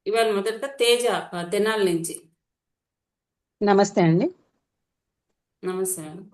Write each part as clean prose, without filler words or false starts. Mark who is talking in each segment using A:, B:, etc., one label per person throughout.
A: ఇవాళ మొదట తేజ తెనాల నుంచి.
B: నమస్తే అండి.
A: నమస్తే మేడం.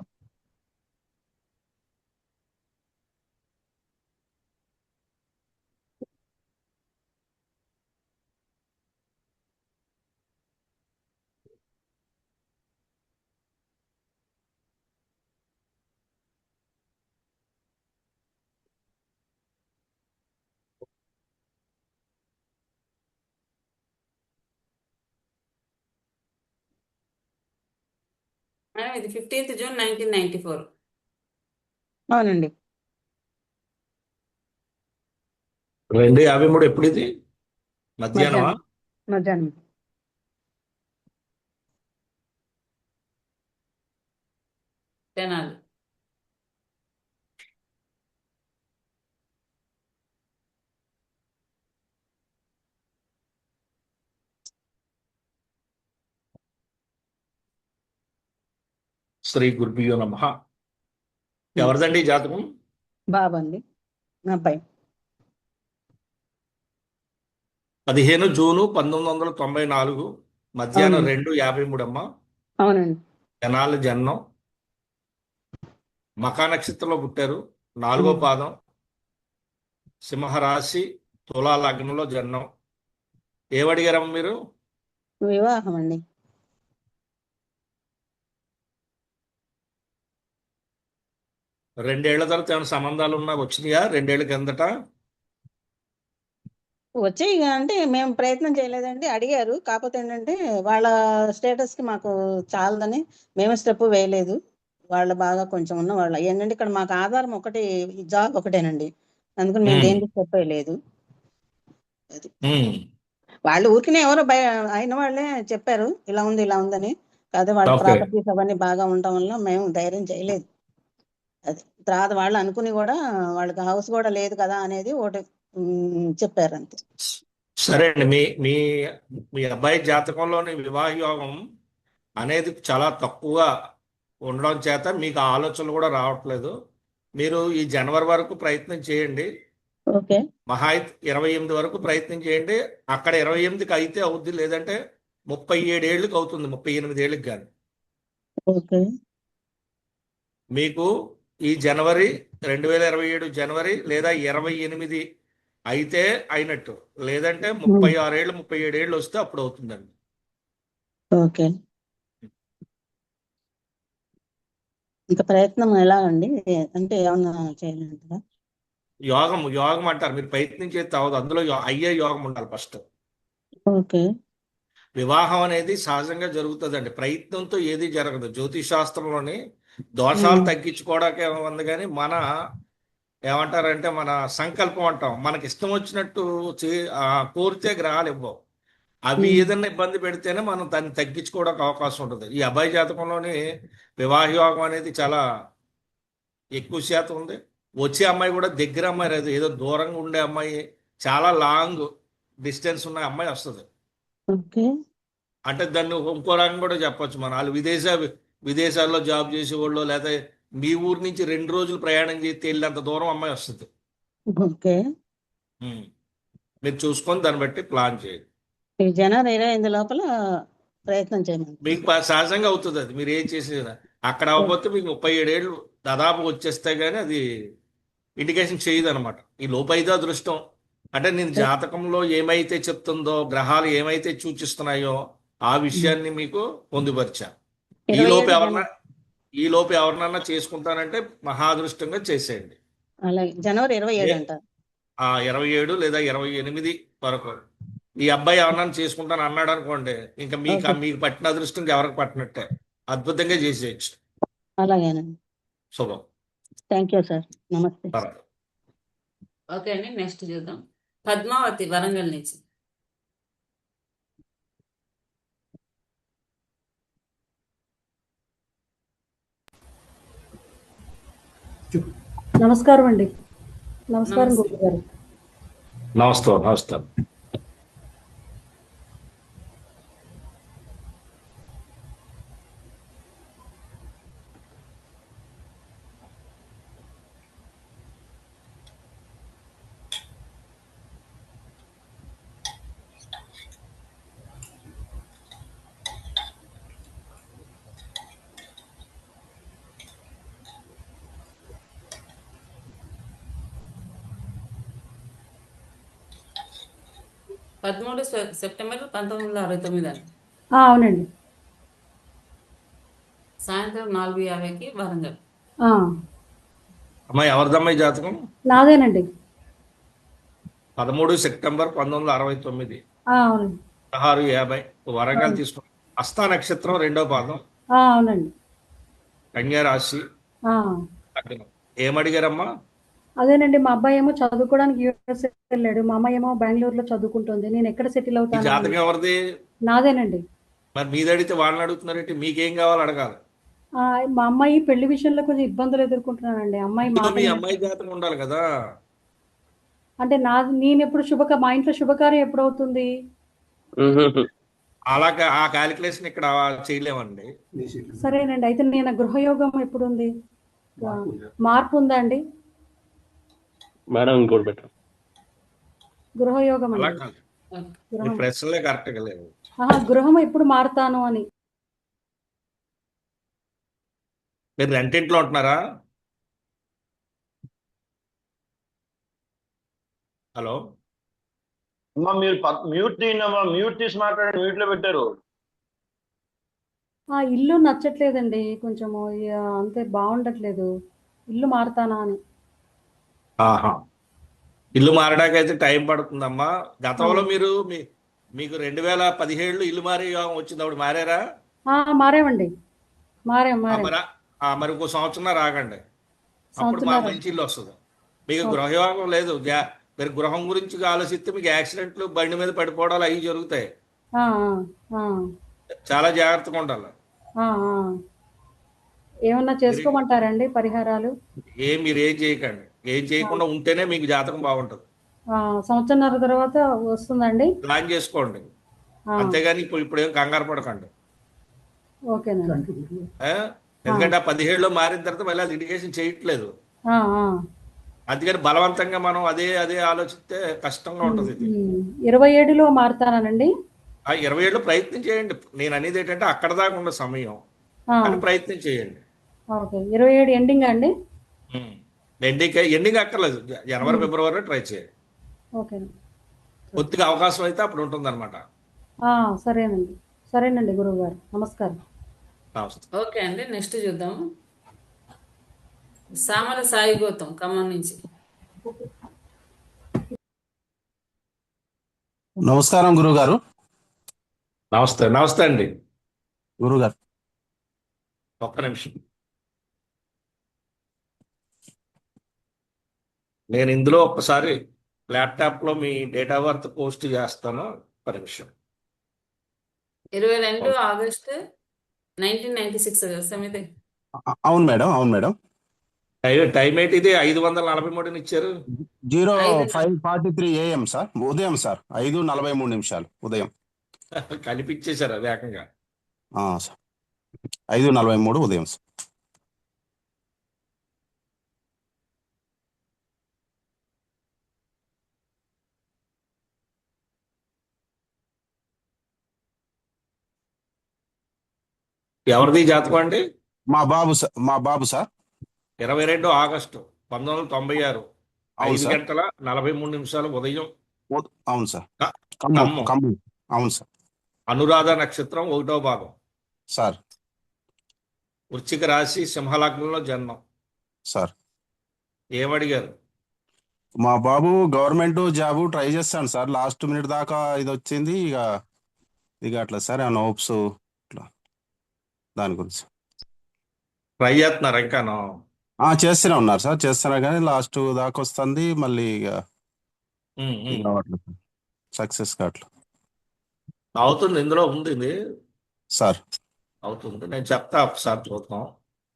A: మేడం ఇది 15th జూన్ 1994.
B: అవునండి.
C: 2:53 ఎప్పుడు ఇది? మధ్యాహ్నమా?
B: మధ్యాహ్నం మధ్యాహ్నం
A: తెనాలి.
C: శ్రీ గురుభ్యో నమః. ఎవరిదండి ఈ జాతకం?
B: బాబు అండి, నా అబ్బాయి.
C: 15 జూను 1994 మధ్యాహ్నం
B: అవునండి.
C: 2:53 అమ్మా.
B: అవునండి.
C: జనాల జన్మం మకా నక్షత్రంలో పుట్టారు. 4వ పాదం, సింహరాశి, తులా లగ్నంలో జన్మం. ఏమడిగారమ్మ మీరు?
B: వివాహం అండి.
C: 2 ఏళ్ల తర్వాత ఏమైనా సంబంధాలు వచ్చినాయా? 2 ఏళ్ల కిందట
B: వచ్చి ఇక అంటే మేము ప్రయత్నం చేయలేదండి, అడిగారు. కాకపోతే ఏంటంటే వాళ్ళ స్టేటస్కి మాకు చాలదని మేము స్టెప్ వేయలేదు. వాళ్ళ బాగా కొంచెం ఉన్న వాళ్ళ ఏంటంటే ఇక్కడ మాకు ఆధారం ఒకటి, ఈ జాబ్ ఒకటేనండి. అందుకని మేము దేనికి స్టెప్ వేయలేదు. అది వాళ్ళు ఊరికనే ఎవరో అయిన వాళ్ళే చెప్పారు ఇలా ఉంది ఇలా ఉందని. కాదు, వాళ్ళ
C: ఓకే.
B: ప్రాపర్టీస్ అవన్నీ బాగా ఉండటం వల్ల మేము ధైర్యం చేయలేదు. అది తర్వాత వాళ్ళు అనుకుని కూడా వాళ్ళకి హౌస్ కూడా లేదు కదా అనేది ఒకటి చెప్పారు అంతే.
C: సరే అండి. మీ మీ మీ అబ్బాయి జాతకంలోని వివాహ యోగం అనేది చాలా తక్కువగా ఉండడం చేత మీకు ఆ ఆలోచనలు కూడా రావట్లేదు. మీరు ఈ జనవరి వరకు ప్రయత్నం చేయండి.
B: ఓకే.
C: మహా అయితే 28 వరకు ప్రయత్నం చేయండి. అక్కడ 28కి అయితే అవుద్ది, లేదంటే 37 ఏళ్ళకి అవుతుంది, 38 ఏళ్ళకి కానీ.
B: ఓకే.
C: మీకు ఈ జనవరి 2027 జనవరి లేదా 28 అయితే అయినట్టు, లేదంటే 36 ఏళ్ళు 37 ఏళ్ళు వస్తే అప్పుడు అవుతుందండి.
B: ఓకే. ఇంకా ప్రయత్నం ఎలా అండి, అంటే ఏమన్నా చేయాలంటారా?
C: యోగం యోగం అంటారు, మీరు ప్రయత్నం చేస్తే అవ్వదు. అందులో అయ్యే యోగం ఉండాలి ఫస్ట్.
B: ఓకే.
C: వివాహం అనేది సహజంగా జరుగుతుందండి, ప్రయత్నంతో ఏది జరగదు. జ్యోతిష్ శాస్త్రంలోని దోషాలు తగ్గించుకోవడానికి ఉంది, కానీ మన ఏమంటారంటే మన సంకల్పం అంటాం, మనకి ఇష్టం వచ్చినట్టు కోరితే గ్రహాలు ఇవ్వవు. అవి ఏదైనా ఇబ్బంది పెడితేనే మనం దాన్ని తగ్గించుకోవడానికి అవకాశం ఉంటుంది. ఈ అబ్బాయి జాతకంలోని వివాహ యోగం అనేది చాలా ఎక్కువ శాతం ఉంది. వచ్చే అమ్మాయి కూడా దగ్గర అమ్మాయి లేదు, ఏదో దూరంగా ఉండే అమ్మాయి, చాలా లాంగ్ డిస్టెన్స్ ఉన్న అమ్మాయి వస్తుంది.
B: ఓకే.
C: అంటే దాన్ని ఇంకో రకం కూడా చెప్పొచ్చు. మన వాళ్ళు విదేశాల్లో జాబ్ చేసేవాళ్ళు, లేదా మీ ఊరు నుంచి 2 రోజులు ప్రయాణం చేస్తే వెళ్ళేంత దూరం అమ్మాయి వస్తుంది.
B: ఓకే.
C: ఉమ్. మీరు చూసుకొని దాన్ని బట్టి ప్లాన్ చేయండి.
B: ఈ జనవరి 28 లోపల ప్రయత్నం చేయమని.
C: మీకు సహజంగా అవుతుంది అది, మీరు ఏం చేసేది. అక్కడ అవ్వకపోతే మీకు 37 ఏళ్ళు దాదాపు వచ్చేస్తే కానీ అది ఇండికేషన్ చేయదు అనమాట. ఈ లోపైతే అదృష్టం. అంటే నేను జాతకంలో ఏమైతే చెప్తుందో, గ్రహాలు ఏమైతే సూచిస్తున్నాయో ఆ విషయాన్ని మీకు పొందుపరిచా. ఈ లోపు
B: 27
C: ఎవరన్నా ఈ లోపు ఎవరినన్నా చేసుకుంటానంటే మహాదృష్టంగా చేసేయండి.
B: అలాగే జనవరి 27
C: ఏ-
B: అంటారు.
C: 27 లేదా 28 వరకు ఈ అబ్బాయి ఎవరన్నా చేసుకుంటాను అన్నాడు అనుకోండి, ఇంకా
B: ఓకే.
C: మీకు పట్టిన అదృష్టం ఎవరికి పట్టినట్టే. అద్భుతంగా చేసేయచ్చు.
B: అలాగేనండి.
C: శుభం.
B: Thank you sir. నమస్తే.
C: తర్వాత
A: ఓకే అండి, నెక్స్ట్ చూద్దాం. పద్మావతి వరంగల్ నుంచి.
D: నమస్కారం అండి. నమస్కారం
A: నమస్తే.
D: గురువు గారు.
C: నమస్తే. నమస్తే.
A: 13 సెప్టెంబర్ 1969 అండి.
D: అవునండి.
A: సాయంత్రం 4:50కి వరంగల్.
D: ఆ,
C: అమ్మాయి ఎవరిదమ్మాయి జాతకం?
D: నాదేనండి.
C: 13 సెప్టెంబర్ 1969,
D: అవునండి.
C: 16:50 వరంగల్
D: అవును.
C: తీసుకున్నాం. హస్త నక్షత్రం రెండో పాదం,
D: అవునండి.
C: కన్యా రాశి,
D: ఆ,
C: లగ్నం. ఏమడిగారమ్మా?
D: అదేనండి, మా అబ్బాయి ఏమో చదువుకోవడానికి యూఎస్ వెళ్ళాడు. మా అమ్మాయి ఏమో బెంగళూరులో చదువుకుంటుంది. నేను ఎక్కడ సెటిల్
C: ఈ
D: అవుతానా అని.
C: జాతకం ఎవరిది?
D: నాదేనండి.
C: మరి మీది అడిగితే వాళ్ళని అడుగుతున్నారంటే మీకేం కావాలో అడగాలి.
D: ఆ, మా అమ్మాయి పెళ్లి విషయంలో కొంచెం ఇబ్బందులు ఎదుర్కొంటున్నానండి. అమ్మాయి
C: ముందుగా
D: మాట
C: మీ
D: వినట్లేదు.
C: అమ్మాయి జాతకం ఉండాలి కదా.
D: అంటే నేను ఎప్పుడు మా ఇంట్లో శుభకార్యం ఎప్పుడు అవుతుంది?
C: అలా ఆ క్యాలిక్యులేషన్ ఇక్కడ చేయలేమండి.
D: సరేనండి, అయితే నేను గృహయోగం ఎప్పుడు ఉంది? ఆ, మార్పు ఉందా అండి?
E: మేడం ఇంకోటి బెటర్.
D: గృహయోగం
C: అలా
D: అండి.
C: కాదు, మీ
D: గృహం.
C: ప్రశ్నలే కరెక్ట్గా లేవు.
D: గృహం ఎప్పుడు మారుతాను అని.
C: మీరు రెంటింట్లో ఉంటున్నారా? హలో.
E: అమ్మా మీరు మ్యూట్ తీయండమ్మా, మ్యూట్ తీసి మాట్లాడండి, మ్యూట్ లో పెట్టారు.
D: ఇల్లు నచ్చట్లేదండి, కొంచెము అంతే బాగుండట్లేదు. ఇల్లు మారుతానా అని.
C: ఆహా. ఇల్లు మారడానికి అయితే టైం పడుతుందమ్మా.
D: ఆ,
C: గతంలో మీకు 2017 ఇల్లు మారి యోగం వచ్చింది, అప్పుడు మారారా?
D: మారామండి. మారాం.
C: మరి మరి ఇంకో సంవత్సరం రాగండి, అప్పుడు
D: సంవత్సరాలు.
C: మంచి ఇల్లు వస్తుంది. మీకు
D: ఓకే.
C: గృహయోగం లేదు. మీరు గృహం గురించి ఆలోచిస్తే మీకు యాక్సిడెంట్లు, బండి మీద పడిపోవడాలు అవి జరుగుతాయి.
D: ఆ, ఆ,
C: చాలా జాగ్రత్తగా ఉండాలి.
D: ఆ, ఆ. ఏమన్నా
C: మీరు
D: చేసుకోమంటారండి పరిహారాలు?
C: మీరు ఏం చేయకండి. ఏం
D: ఆ,
C: చేయకుండా ఉంటేనే మీకు జాతకం బాగుంటుంది.
D: సంవత్సరంన్నర తర్వాత వస్తుందండి.
C: ప్లాన్ చేసుకోండి,
D: ఆ,
C: అంతేగాని ఇప్పుడు ఏం కంగారు పడకండి.
D: ఓకేనండి.
C: ఆ?
D: ఆ,
C: ఎందుకంటే ఆ 17లో మారిన తర్వాత మళ్ళీ అది లిటిగేషన్ చేయట్లేదు.
D: ఆ, ఆ.
C: అందుకని బలవంతంగా మనం అదే అదే ఆలోచిస్తే కష్టంగా ఉంటుంది ఇది.
D: 27లో మారుతానండి.
C: ఆ 27లో ప్రయత్నం చేయండి. నేను అనేది ఏంటంటే అక్కడ దాకా ఉన్న సమయం,
D: ఆ,
C: కానీ ప్రయత్నం చేయండి.
D: ఓకే. 27 ఎండింగ్ అండి.
C: ఎండింగ్ అక్కర్లేదు, జనవరి
D: ఉమ్,
C: ఫిబ్రవరిలో ట్రై చేయండి.
D: ఓకేనండి.
C: కొద్దిగా అవకాశం అయితే అప్పుడు ఉంటుంది అనమాట.
D: సరేనండి. సరేనండి గురువుగారు, నమస్కారం.
C: నమస్తే.
A: ఓకే అండి, నెక్స్ట్ చూద్దాం. సామల సాయి గౌతం, ఖమ్మం నుంచి.
F: నమస్కారం గురుగారు.
C: నమస్తే, నమస్తే అండి.
F: గురుగారు,
C: ఒక్క నిమిషం, నేను ఇందులో ఒక్కసారి ల్యాప్టాప్లో మీ డేట్ ఆఫ్ బర్త్ పోస్ట్ చేస్తాను. ఒక్క నిమిషం.
A: 22 ఆగస్టు 1996 కదా సమితి.
F: అవును మేడం, అవును మేడం.
C: టైం ఏంటి? ఇది 543 ఇచ్చారు.
F: 05:43 AM సార్, ఉదయం సార్, 5:43 ఉదయం.
C: కనిపించేశారు అది ఏకంగా.
F: సార్, 5:43 ఉదయం సార్.
C: ఎవరిది జాతకం అండి?
F: మా బాబు సార్.
C: 22 ఆగస్టు 1996,
F: అవును
C: 5
F: సార్.
C: గంటల 43 ఉదయం.
F: అవును సార్.
C: క-
F: ఖమ్మం
C: ఖమ్మం.
F: ఖమ్మం అవును సార్.
C: అనురాధ నక్షత్రం 1వ భాగం,
F: సార్.
C: వృశ్చిక రాశి, సింహలగ్నంలో జన్మం.
F: సార్,
C: ఏమడిగారు?
F: మా బాబు గవర్నమెంట్ జాబ్ ట్రై చేస్తాను సార్. లాస్ట్ మినిట్ దాకా ఇది వచ్చింది, ఇక అట్లా సార్. ఏమైనా హోప్స్ ఇట్లా దాని గురించి
C: ట్రై చేస్తున్నారు ఇంకాను?
F: చేస్తూనే ఉన్నారు సార్, చేస్తున్నా కానీ లాస్ట్ దాకా వస్తుంది, మళ్ళీ
C: ఉమ్, ఉమ్.
F: సక్సెస్ కావట్లేదు
C: అవుతుంది, ఇందులో ఉంది ఇది.
F: సార్.
C: అవుతుంది, నేను చెప్తా, ఒకసారి చూద్దాం.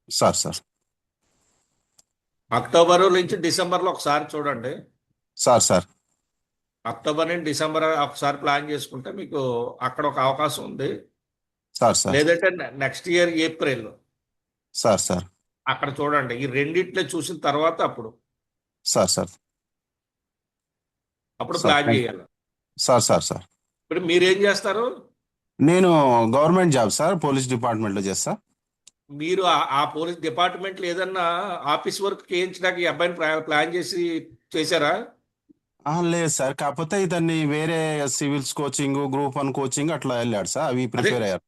F: సార్.
C: అక్టోబర్ నుంచి డిసెంబర్లో ఒకసారి చూడండి.
F: సార్.
C: అక్టోబర్ నుంచి డిసెంబర్ ఒకసారి ప్లాన్ చేసుకుంటే మీకు అక్కడ ఒక అవకాశం ఉంది.
F: సార్.
C: లేదంటే నెక్స్ట్ ఇయర్ ఏప్రిల్
F: సార్.
C: అక్కడ చూడండి. ఈ రెండిట్లో చూసిన తర్వాత అప్పుడు
F: సార్.
C: ప్లాన్ చేయాలి.
F: సార్.
C: ఇప్పుడు మీరేం చేస్తారు?
F: నేను గవర్నమెంట్ జాబ్ సార్, పోలీస్ డిపార్ట్మెంట్లో చేస్తా.
C: మీరు ఆ పోలీస్ డిపార్ట్మెంట్లో ఏదన్నా ఆఫీస్ వర్క్ చేయించడానికి ఈ అబ్బాయిని ప్లాన్ చేశారా?
F: లేదు సార్, కాకపోతే ఇతన్ని వేరే సివిల్స్ కోచింగ్, గ్రూప్ 1 కోచింగ్ అట్లా వెళ్ళాడు సార్, అవి
C: అదే
F: ప్రిపేర్ అయ్యారు.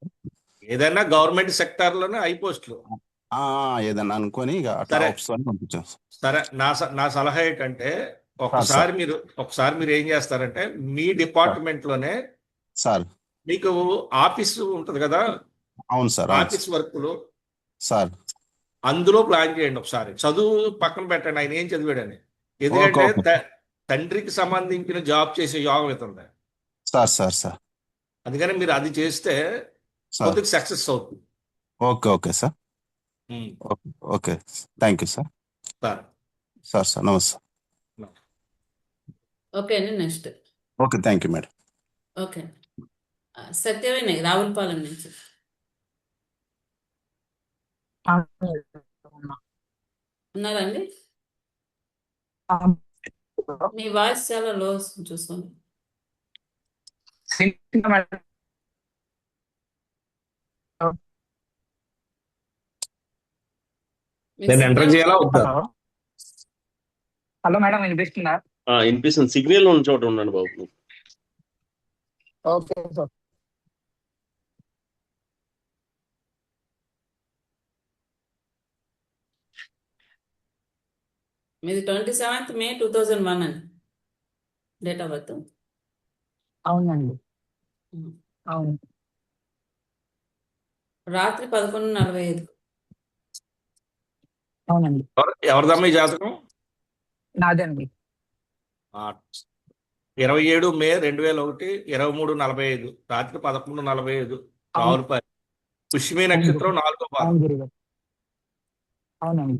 C: ఏదైనా గవర్నమెంట్ సెక్టార్లోనే హై పోస్టులు.
F: ఏదన్నా అనుకొని ఇక అట్లా
C: సరే
F: హోప్స్ అని పంపించాం సార్.
C: సరే, నా సలహా ఏంటంటే
F: సార్ సార్
C: ఒకసారి మీరు ఏం చేస్తారంటే మీ
F: సార్
C: డిపార్ట్మెంట్లోనే
F: సార్
C: మీకు ఆఫీస్ ఉంటుంది కదా,
F: అవును సార్, అవును
C: ఆఫీస్ వర్క్లు
F: సార్.
C: అందులో ప్లాన్ చేయండి. ఒకసారి చదువు పక్కన పెట్టండి, ఆయన ఏం చదివాడని.
F: ఓకే
C: ఎందుకంటే
F: ఓకే
C: తండ్రికి సంబంధించిన జాబ్ చేసే యోగం అవుతుంది.
F: సార్ సార్ సార్
C: అందుకని మీరు అది చేస్తే
F: సార్.
C: కొద్దిగా సక్సెస్ అవుతుంది.
F: Okay okay sir.
C: Um,
F: okay okay, thank you sir.
C: Sir
F: sir sir నమస్తే.
A: ఓకే అండి, next.
F: Okay, thank you madam.
A: Okay. Satyaveni Ravulapalem నుంచి. ఉన్నారండి? మీ వాయిస్ చాలా లో వస్తుంది, చూసుకోండి. మీ
C: నేను ఎంటర్
A: సిగ్నల్
C: చేయాలా వద్దా?
G: హలో మేడం, వినిపిస్తుందా?
H: వినిపిస్తుంది. సిగ్నల్ ఉన్న చోట ఉన్నాను బాబు.
G: Okay sir.
A: మీది 27th May 2001 అండి డేట్ ఆఫ్ బర్త్.
G: అవునండి, అవును.
A: రాత్రి 11:45.
G: అవునండి,
C: ఎవరిదమ్మా ఈ జాతకం?
G: నాదండి.
C: 27 మే 2001, 23:45, రాత్రి 11:45,
G: అవును,
C: రావులపాలెం. పుష్యమి
G: అవును
C: నక్షత్రం
G: గురుగారు.
C: 4వ పాదం,
G: అవును గురుగారు. అవునండి.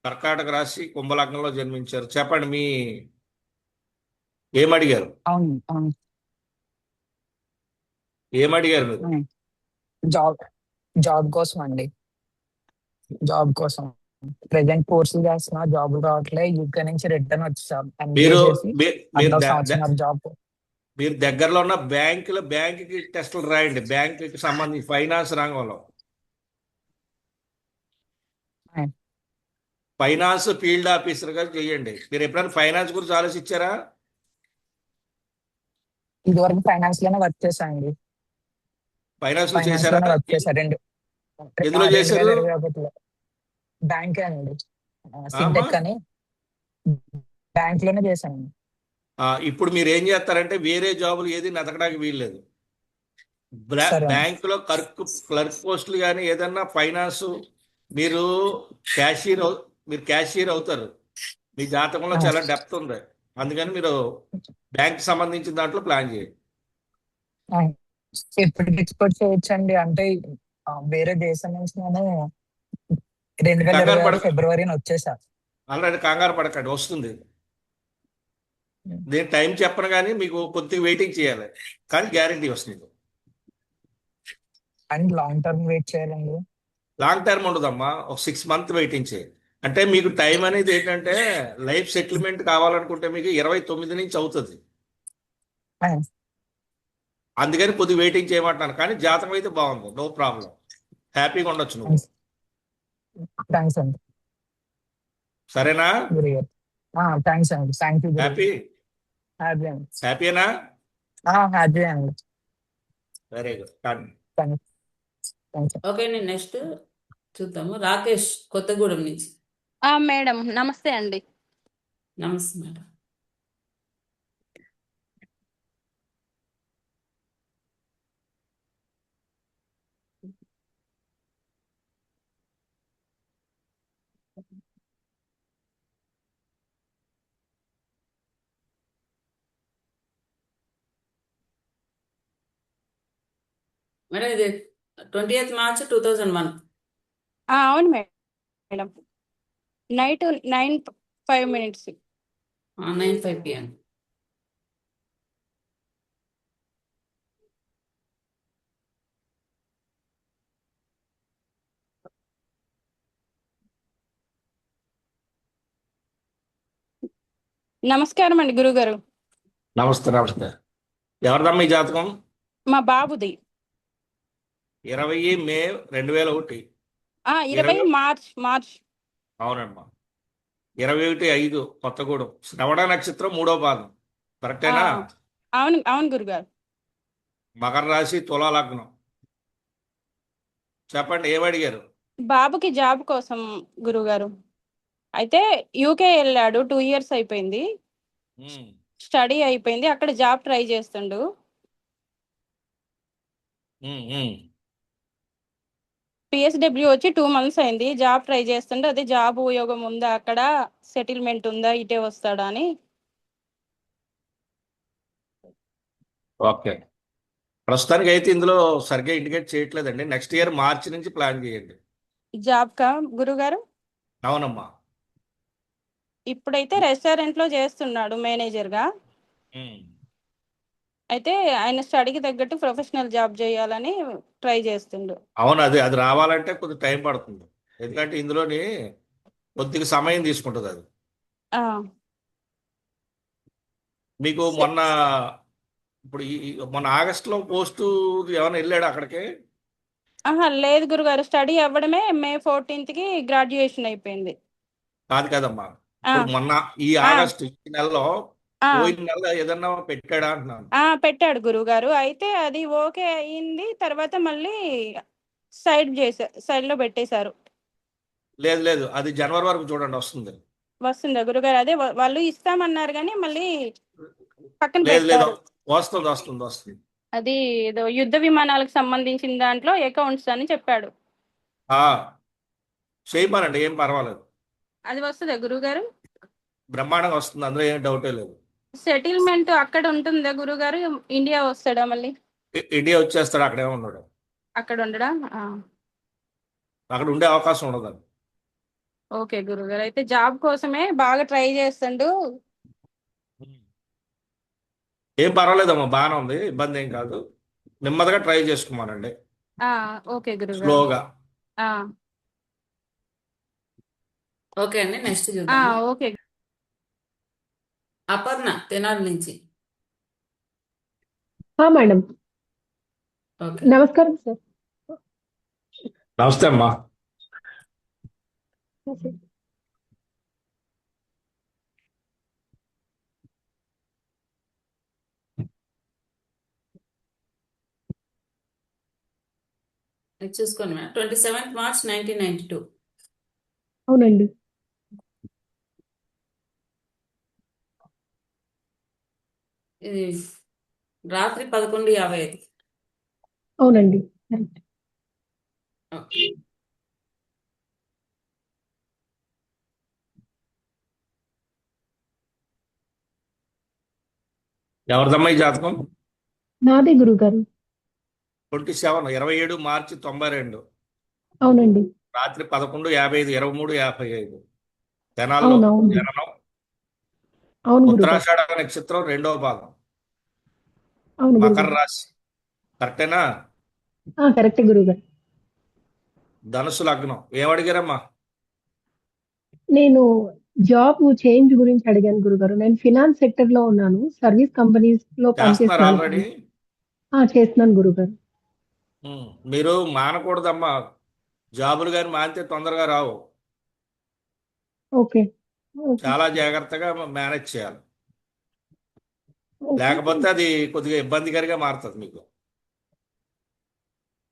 C: కర్కాటక రాశి, కుంభలగ్నంలో జన్మించారు. చెప్పండి ఏమడిగారు
G: అవును, అవును.
C: ఏమడిగారు మీరు?
G: అవును. జాబ్ జాబ్ కోసం అండి. జాబ్ కోసం ప్రెసెంట్ కోర్సులు చేస్తున్నా, జాబ్ రావట్లే. యూకే నుంచి రిటర్న్ వచ్చా ఎంబీఏ
C: మీరు
G: చేసి
C: మీ- మీరు
G: అట్లా
C: ద- ద-
G: సంవత్సరం జాబ్.
C: మీరు దగ్గరలో ఉన్న బ్యాంకుకి టెస్టులు రాయండి. బ్యాంకుకి సంబంధించి ఫైనాన్స్ రంగంలో, ఫైనాన్స్ ఫీల్డ్ ఆఫీసర్ గా చేయండి. మీరు ఎప్పుడైనా ఫైనాన్స్ గురించి ఆలోచించారా?
G: ఇదివరకు ఫైనాన్స్ లోనే వర్క్ చేశానండి.
C: ఫైనాన్స్ లో
G: ఫైనాన్స్
C: చేశారా?
G: లోనే వర్క్ చేశా.
C: ఎందులో చేశారు?
G: 2021 బ్యాంక్ అండి,
C: ఆమా
G: సింటెక్ అని బ్యాంక్ లోనే చేశాను.
C: ఇప్పుడు మీరు ఏం చేస్తారంటే వేరే జాబులు ఏది వెతకడానికి వీల్లేదు.
G: సరే అండి.
C: బ్యాంకులో క్లర్క్ పోస్టులు కానీ ఏదన్నా ఫైనాన్స్, మీరు మీరు క్యాషియర్ అవుతారు. మీ జాతకంలో
G: ఆ,
C: చాలా డెప్త్ ఉంది. అందుకని మీరు బ్యాంక్ సంబంధించిన దాంట్లో ప్లాన్ చేయండి.
G: ఆ. ఎప్పటికి ఎక్స్పోర్ట్ చేయొచ్చండి? అంటే వేరే దేశం నుంచి నేను
C: కంగారు
G: 2026
C: పడక
G: ఫిబ్రవరిని వచ్చేసా.
C: ఆల్రెడీ కంగారు పడకండి, వస్తుంది. నేను టైం చెప్పను కానీ మీకు కొద్దిగా వెయిటింగ్ చేయాలి, కానీ గ్యారంటీ వస్తుంది.
G: అండ్ లాంగ్ టర్మ్ వెయిట్ చేయాలండి.
C: లాంగ్ టర్మ్ ఉండదమ్మా, ఒక 6 months వెయిటింగ్ చేయాలి. అంటే మీకు టైం అనేది ఏంటంటే లైఫ్ సెటిల్మెంట్ కావాలనుకుంటే మీకు 29 నుంచి అవుతుంది.
G: ఆ,
C: అందుకని కొద్దిగా వెయిటింగ్ చేయమంటున్నాను. కానీ జాతకం అయితే బాగుంది, నో ప్రాబ్లం, హ్యాపీగా ఉండొచ్చు నువ్వు.
G: థ్యాంక్స్ అండి
C: సరేనా?
G: గురుగారు. థ్యాంక్స్ అండి, థ్యాంక్ యూ గురుగారు.
C: హ్యాపీ
G: హ్యాపీ అండి.
C: హ్యాపీనా?
G: హ్యాపీ అండి.
C: Very good. కానీ
G: థ్యాంక్స్.
A: ఓకే అండి, నెక్స్ట్ చూద్దాము. రాకేష్ కొత్తగూడెం నుంచి.
I: మేడం నమస్తే అండి.
A: నమస్తే మేడం. మేడం ఇది 20th March 2001.
I: అవును మేడం, నైట్ 9:05.
A: 9:05 PM.
I: నమస్కారం అండి గురుగారు.
C: నమస్తే. ఎవరిదమ్మా ఈ జాతకం?
I: మా బాబుది
C: 20 మే 2001.
I: 20 మార్చ్.
C: అవునమ్మా. 21/5 కొత్తగూడెం, శ్రవణ నక్షత్రం 3వ పాదం.
I: ఆ,
C: కరెక్టేనా?
I: అవును అవును గురుగారు.
C: మకర రాశి, తులా లగ్నం. చెప్పండి, ఏమడిగారు?
I: బాబుకి జాబ్ కోసం గురుగారు. అయితే యూకే వెళ్ళాడు, 2 years అయిపోయింది.
C: ఉమ్,
I: స్టడీ అయిపోయింది, అక్కడ జాబ్ ట్రై చేస్తుండు.
C: ఉమ్, ఉమ్.
I: PSW వచ్చి 2 months అయింది, జాబ్ ట్రై చేస్తుండే. అదే జాబ్ ఉద్యోగం ఉందా అక్కడ, సెటిల్మెంట్ ఉందా, ఇటే వస్తాడా అని.
C: ఓకే. ప్రస్తుతానికి అయితే ఇందులో సరిగ్గా ఇండికేట్ చేయట్లేదండి. నెక్స్ట్ ఇయర్ మార్చి నుంచి ప్లాన్ చేయండి.
I: జాబ్ కా గురుగారు?
C: అవునమ్మా.
I: ఇప్పుడైతే రెస్టారెంట్ లో చేస్తున్నాడు మేనేజర్ గా.
C: ఉమ్.
I: అయితే ఆయన స్టడీకి తగ్గట్టు ప్రొఫెషనల్ జాబ్ చేయాలని ట్రై చేస్తుండు.
C: అవును, అది రావాలంటే కొద్దిగా టైం పడుతుంది. ఎందుకంటే ఇందులోని కొద్దిగా సమయం తీసుకుంటుంది అది.
I: ఆ,
C: మీకు
I: సె-
C: ఇప్పుడు మొన్న ఆగస్టులో పోస్టు ఏమైనా వెళ్ళాడు అక్కడికి?
I: ఆహా లేదు గురుగారు, స్టడీ అవ్వడమే May 14th కి గ్రాడ్యుయేషన్ అయిపోయింది.
C: కాదు కదమ్మా,
I: ఆ,
C: ఇప్పుడు మొన్న ఈ
I: ఆ,
C: ఆగస్టు ఈ నెలలో
I: ఆ,
C: పోయిన నెల ఏదన్నా పెట్టాడా అంటున్నాను.
I: పెట్టాడు గురుగారు. అయితే అది ఓకే అయింది, తర్వాత మళ్ళీ సైడ్ లో పెట్టేశారు.
C: లేదు లేదు, అది జనవరి వరకు చూడండి వస్తుంది.
I: వస్తుందా గురుగారు? అదే వాళ్ళు ఇస్తామన్నారు కానీ మళ్ళీ పక్కన
C: లేదు లేదు,
I: పెట్టారు.
C: వస్తుంది వస్తుంది వస్తుంది.
I: అది ఏదో యుద్ధ విమానాలకు సంబంధించిన దాంట్లో అకౌంట్స్ అని చెప్పాడు.
C: ఆ, చేయమనండి, ఏం పర్వాలేదు.
I: అది వస్తుందా గురుగారు?
C: బ్రహ్మాండంగా వస్తుంది, అందులో ఏం డౌటే లేదు.
I: సెటిల్మెంట్ అక్కడ ఉంటుందా గురుగారు? ఇండియా వస్తాడా మళ్ళీ?
C: ఇండియా వచ్చేస్తాడు, అక్కడే ఉన్నాడు.
I: అక్కడ ఉండడా?
C: అక్కడ ఉండే అవకాశం ఉండదు.
I: ఓకే గురుగారు, అయితే జాబ్ కోసమే బాగా ట్రై చేస్తుండు.
C: ఏం పర్వాలేదమ్మా, బాగానే ఉంది, ఇబ్బంది ఏం కాదు. నెమ్మదిగా ట్రై చేసుకోమానండి,
I: ఓకే గురుగారు.
C: స్లోగా.
A: ఓకే అండి, నెక్స్ట్ చూద్దాం.
I: ఓకే.
A: అపర్ణ, తెనాలి నుంచి.
J: Madam,
A: okay.
J: నమస్కారం సార్.
C: నమస్తే అమ్మా.
A: ఇది చూసుకోండి మేడం. 27th March 1992.
J: అవునండి.
A: ఇది రాత్రి 11:55.
J: అవునండి. కరెక్ట్.
A: ఓకే.
C: ఎవరిదమ్మా ఈ జాతకం?
J: నాదే గురుగారు.
C: 27 మార్చి 92,
J: అవునండి.
C: రాత్రి 11:55, 23:55. తెనాల్లో
J: అవునవును.
C: జననం.
J: అవును గురుగారు.
C: ఉత్తరాషాఢ నక్షత్రం 2వ భాగం,
J: అవును
C: మకర
J: గురుగారు.
C: రాశి. కరెక్టేనా?
J: కరెక్ట్ గురుగారు.
C: ధనుసు లగ్నం. ఏమడిగారమ్మా?
J: నేను జాబ్ చేంజ్ గురించి అడిగాను గురుగారు. నేను ఫినాన్స్ సెక్టర్ లో ఉన్నాను. సర్వీస్ కంపెనీస్ లో
C: చేస్తున్నారు
J: పనిచేస్తున్నాను.
C: ఆల్రెడీ?
J: చేస్తున్నాను గురుగారు.
C: మీరు మానకూడదమ్మా, జాబులు కానీ మానితే తొందరగా రావు.
J: ఓకే. ఓకే.
C: చాలా జాగ్రత్తగా మేనేజ్ చేయాలి,
J: ఓకే.
C: లేకపోతే అది కొద్దిగా ఇబ్బందికరంగా మారుతుంది మీకు.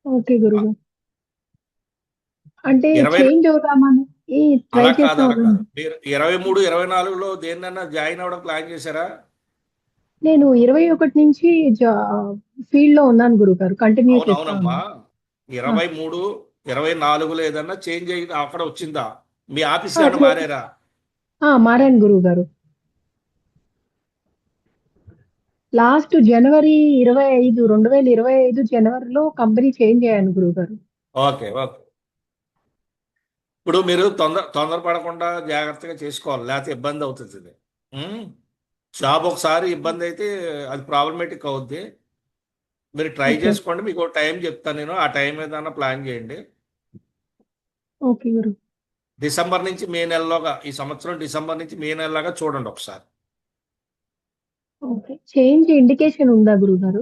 J: ఓకే గురుగారు. అంటే
C: 20
J: చేంజ్ అవుదామని ట్రై
C: అలా కాదు,
J: చేస్తా
C: అలా
J: ఉన్నాను.
C: కాదు. మీరు 23, 24లో దేన్నన్నా జాయిన్ అవ్వడం ప్లాన్ చేశారా?
J: నేను 21 నుంచి ఫీల్డ్ లో ఉన్నాను గురుగారు. కంటిన్యూ చేస్తా
C: అవునవునమ్మా.
J: ఉన్నాను.
C: 23, 24లో ఏదన్నా చేంజ్ అయ్యి అక్కడ వచ్చిందా? మీ ఆఫీస్
J: ఆ,
C: ఏమన్నా
J: చే-
C: మారారా?
J: మారాను గురుగారు. లాస్ట్ జనవరి 25, 2025 జనవరిలో కంపెనీ చేంజ్ అయ్యాను గురుగారు.
C: Okay okay. ఇప్పుడు మీరు తొందరపడకుండా జాగ్రత్తగా చేసుకోవాలి, లేకపోతే ఇబ్బంది అవుతుంది ఇది. జాబ్ ఒకసారి ఇబ్బంది అయితే అది ప్రాబ్లమేటిక్ అవుద్ది. మీరు ట్రై
J: ఓకే.
C: చేసుకోండి, మీకు ఒక టైం చెప్తాను నేను, ఆ టైం ఏదైనా ప్లాన్ చేయండి.
J: ఓకే గురు.
C: డిసెంబర్ నుంచి మే నెలలోగా, ఈ సంవత్సరం డిసెంబర్ నుంచి మే నెలలాగా చూడండి ఒకసారి.
J: ఓకే. చేంజ్ ఇండికేషన్ ఉందా గురుగారు?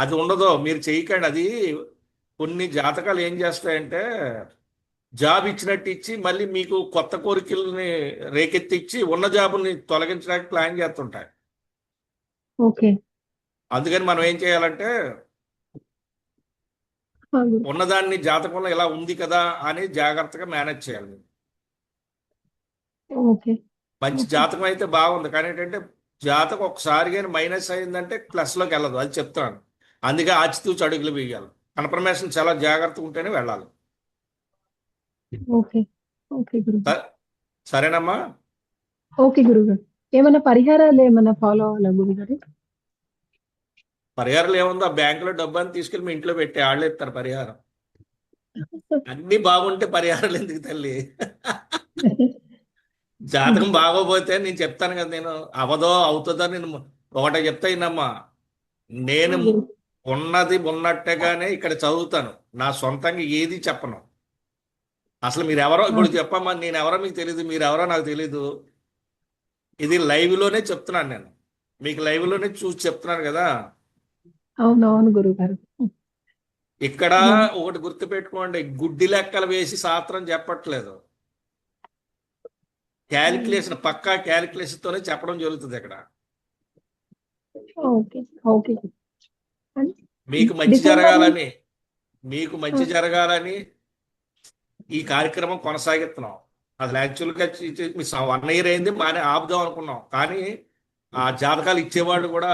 C: అది ఉండదు, మీరు చేయకండి. అది కొన్ని జాతకాలు ఏం చేస్తాయంటే జాబ్ ఇచ్చినట్టు ఇచ్చి మళ్ళీ మీకు కొత్త కోరికల్ని రేకెత్తిచ్చి ఉన్న జాబుల్ని తొలగించడానికి ప్లాన్ చేస్తుంటాయి.
J: ఓకే.
C: అందుకని మనం ఏం చేయాలంటే ఉన్నదాన్ని జాతకంలో ఇలా ఉంది కదా అని జాగ్రత్తగా మేనేజ్ చేయాలి.
J: ఓకే.
C: మంచి జాతకం అయితే బాగుంది, కానీ ఏంటంటే జాతకం ఒకసారి కానీ మైనస్ అయిందంటే ప్లస్లోకి వెళ్ళదు, అది చెప్తాను. అందుకే ఆచితూచి అడుగులు వేయాలి. కన్ఫర్మేషన్ చాలా జాగ్రత్తగా ఉంటేనే వెళ్ళాలి.
J: ఓకే. ఓకే గురుగారు.
C: సరేనమ్మా?
J: ఓకే గురుగారు. ఏమైనా పరిహారాలు ఏమైనా ఫాలో అవ్వాలా గురుగారు?
C: పరిహారాలు ఏముందో, ఆ బ్యాంకులో డబ్బు అని తీసుకెళ్ళి మీ ఇంట్లో పెట్టి వాళ్ళే ఇస్తారు పరిహారం. అన్ని బాగుంటే పరిహారాలు ఎందుకు తల్లి? జాతకం బాగోపోతే నేను చెప్తాను కదా, నేను అవదో అవుతుందో నేను ఒకటే చెప్తా ఇన్నమ్మా. నేను ఉన్నది ఉన్నట్టుగానే ఇక్కడ చదువుతాను, నా సొంతంగా ఏది చెప్పను. అసలు మీరు ఎవరో ఇప్పుడు చెప్పమ్మా, నేను ఎవరో మీకు తెలీదు, మీరు ఎవరో నాకు తెలీదు. ఇది లైవ్ లోనే చెప్తున్నాను, నేను మీకు లైవ్ లోనే చూసి చెప్తున్నాను కదా.
J: అవునవును గురుగారు.
C: ఇక్కడ ఒకటి గుర్తుపెట్టుకోండి, గుడ్డి లెక్కలు వేసి శాస్త్రం చెప్పట్లేదు. క్యాలిక్యులేషన్, పక్కా క్యాలిక్యులేషన్ తోనే చెప్పడం జరుగుతుంది ఇక్కడ.
J: ఓకే. ఓకే.
C: మీకు మంచి జరగాలని, మీకు మంచి జరగాలని ఈ కార్యక్రమం కొనసాగిస్తున్నాం. అసలు యాక్చువల్గా 1 year అయింది, మానే ఆపుదాం అనుకున్నాం. కానీ ఆ జాతకాలు ఇచ్చేవాళ్ళు కూడా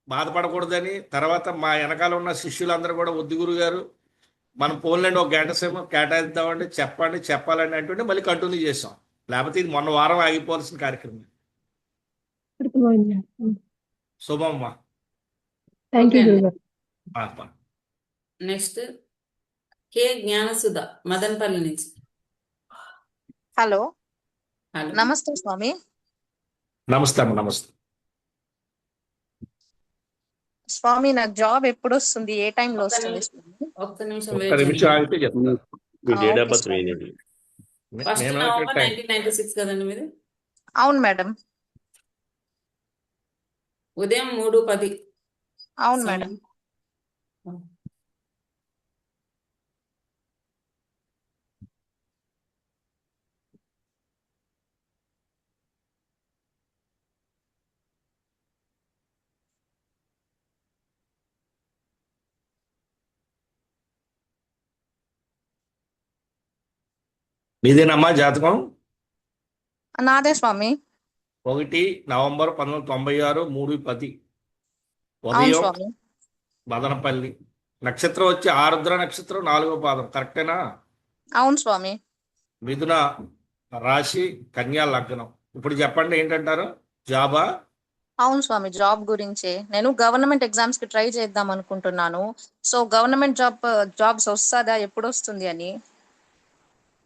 C: బాధపడకూడదని, తర్వాత మా వెనకాల ఉన్న శిష్యులందరూ కూడా వద్దు గురువు గారు మనం ఫోన్లండి ఒక గంట సేపు కేటాయిద్దామండి, చెప్పండి చెప్పాలని అంటుంటే మళ్ళీ కంటిన్యూ చేసాం. లేకపోతే ఇది మొన్న వారం ఆగిపోవాల్సిన కార్యక్రమం. శుభమ్మా.
J: థ్యాంక్ యూ గురుగారు.
A: నెక్స్ట్ కే జ్ఞానసుధ మదనపల్లి నుంచి.
K: హలో,
A: హలో,
K: నమస్తే స్వామి.
C: నమస్తే అమ్మ. నమస్తే
K: స్వామి, నాకు జాబ్ ఎప్పుడు వస్తుంది? ఏ టైంలో వస్తుంది స్వామి?
A: ఒక్క నిమిషం
C: ఒక్క
A: వెయిట్
C: నిమిషం
A: చేయండి.
C: ఆగితే చెప్తాను.
H: మీ డేట్ ఆఫ్
K: ఓకే
H: బర్త్
K: స్వామి.
H: వేయండి.
A: 1st
C: నేను
A: November
C: టైం
A: 1996 కదండి మీది?
K: అవును మేడం.
A: ఉదయం 3:10
K: అవును మేడం.
A: సమయం.
C: మీదేనమ్మా జాతకం?
K: నాదే స్వామి.
C: 1 November 1996, 3:10
K: అవును
C: ఉదయం,
K: స్వామి.
C: మదనపల్లి. నక్షత్రం వచ్చి ఆరుద్ర నక్షత్రం, 4వ పాదం. కరెక్టేనా?
K: అవును స్వామి.
C: మిథున రాశి, కన్యా లగ్నం. ఇప్పుడు చెప్పండి ఏంటంటారు? జాబా?
K: అవును స్వామి, జాబ్ గురించే. నేను గవర్నమెంట్ ఎగ్జామ్స్ కి ట్రై చేద్దాం అనుకుంటున్నాను. సో గవర్నమెంట్ జాబ్స్ వస్తుందా, ఎప్పుడు వస్తుంది అని?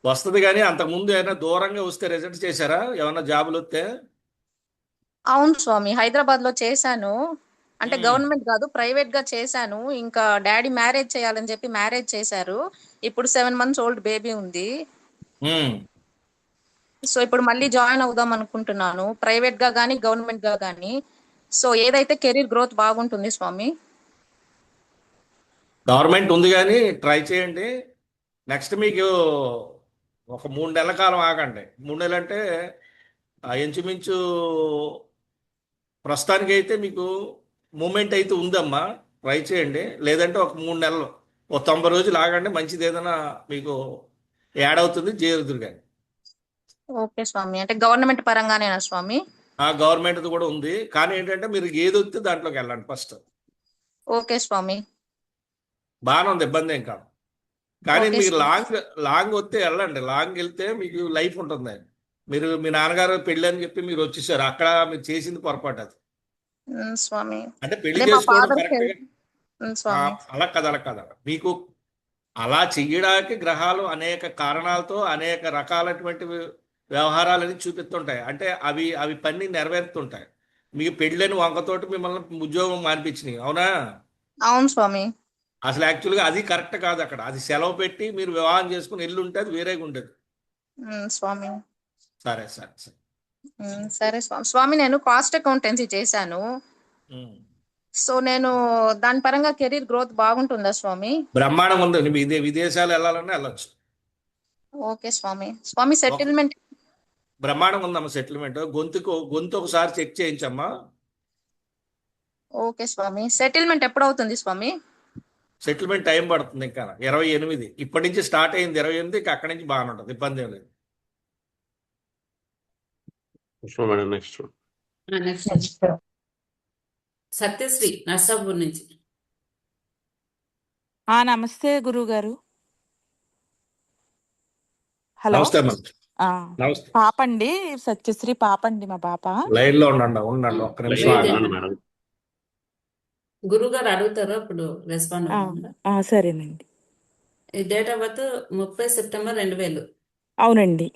C: వస్తుంది, కానీ అంతకుముందు ఏమైనా దూరంగా వస్తే రిజల్ట్ చేశారా ఏమన్నా జాబులు వస్తే?
K: అవును స్వామి, హైదరాబాద్ లో చేశాను. అంటే
C: ఉమ్,
K: గవర్నమెంట్ కాదు, ప్రైవేట్ గా చేశాను. ఇంకా డాడీ మ్యారేజ్ చేయాలని చెప్పి మ్యారేజ్ చేశారు. ఇప్పుడు 7 months ఓల్డ్ బేబీ ఉంది.
C: ఉమ్.
K: సో ఇప్పుడు మళ్ళీ జాయిన్ అవుదాం అనుకుంటున్నాను, ప్రైవేట్ గా కానీ గవర్నమెంట్ గా కానీ. సో ఏదైతే కెరీర్ గ్రోత్ బాగుంటుంది స్వామి?
C: గవర్నమెంట్ ఉంది కానీ ట్రై చేయండి. నెక్స్ట్ మీకు ఒక 3 నెలల కాలం ఆగండి. 3 నెలలు అంటే ఇంచుమించు ప్రస్తుతానికి అయితే మీకు మూమెంట్ అయితే ఉందమ్మా, ట్రై చేయండి. లేదంటే ఒక 3 నెలలు, ఒక 90 రోజులు ఆగండి. మంచిది ఏదైనా మీకు యాడ్ అవుతుంది, చేరుదురు. కానీ
K: ఓకే స్వామి, అంటే గవర్నమెంట్ పరంగానేనా స్వామి?
C: ఆ గవర్నమెంట్ది కూడా ఉంది, కానీ ఏంటంటే మీరు ఏది వస్తే దాంట్లోకి వెళ్ళండి ఫస్ట్.
K: ఓకే స్వామి.
C: బాగానే ఉంది, ఇబ్బంది ఏం కాదు. కానీ
K: ఓకే
C: మీరు
K: స్వామి.
C: లాంగ్ వస్తే వెళ్ళండి. లాంగ్ వెళ్తే మీకు లైఫ్ ఉంటుంది. మీరు మీ నాన్నగారు పెళ్ళి అని చెప్పి మీరు వచ్చేసారు, అక్కడ మీరు చేసింది పొరపాటు. అది
K: స్వామి,
C: అంటే పెళ్లి
K: అదే మా
C: చేసుకోవడం
K: ఫాదర్
C: కరెక్ట్గా
K: స్వామి.
C: అలా కదా. మీకు అలా చెయ్యడానికి గ్రహాలు అనేక కారణాలతో అనేక రకాలైనటువంటి వ్యవహారాలని చూపిస్తుంటాయి. అంటే అవి పని నెరవేరుతుంటాయి. మీకు పెళ్ళని వంకతోటి మిమ్మల్ని ఉద్యోగం మానిపించినాయి, అవునా?
K: అవును స్వామి.
C: అసలు యాక్చువల్గా అది కరెక్ట్ కాదు. అక్కడ అది సెలవు పెట్టి మీరు వివాహం చేసుకుని ఇల్లు ఉంటే అది వేరేగా ఉండేది.
K: స్వామి.
C: సరే.
K: సరే స్వామి. స్వామి, నేను కాస్ట్ అకౌంటెన్సీ చేశాను.
C: ఉమ్.
K: సో నేను దాని పరంగా కెరీర్ గ్రోత్ బాగుంటుందా స్వామి?
C: బ్రహ్మాండం ఉంది. విదేశాలు వెళ్ళాలన్నా వెళ్ళొచ్చు.
K: ఓకే స్వామి. స్వామి
C: ఒక
K: సెటిల్మెంట్
C: బ్రహ్మాండం ఉందమ్మా సెటిల్మెంట్. గొంతు ఒకసారి చెక్ చేయించమ్మా.
K: ఓకే స్వామి. సెటిల్మెంట్ ఎప్పుడవుతుంది స్వామి?
C: సెటిల్మెంట్ టైం పడుతుంది ఇంకా 28. ఇప్పటి నుంచి స్టార్ట్ అయింది 28, ఇంకా అక్కడి నుంచి బాగానే ఉంటుంది, ఇబ్బంది ఏం లేదు.
H: Madam next.
A: Next Satyasri Narsapur నుంచి.
L: నమస్తే గురువు గారు. హలో.
C: నమస్తే అమ్మా. నమస్తే.
L: పాప అండి, సత్యశ్రీ పాప అండి మా పాప.
C: లైన్ లో ఉండండి ఒక్క నిమిషం ఆగండి.
H: మేడం
A: గురువు గారు అడుగుతారు, అప్పుడు రెస్పాండ్ అవ్వకుండా.
L: సరేనండి.
A: ఈ డేట్ ఆఫ్ బర్త్ 30 సెప్టెంబర్ 2000.
L: అవునండి.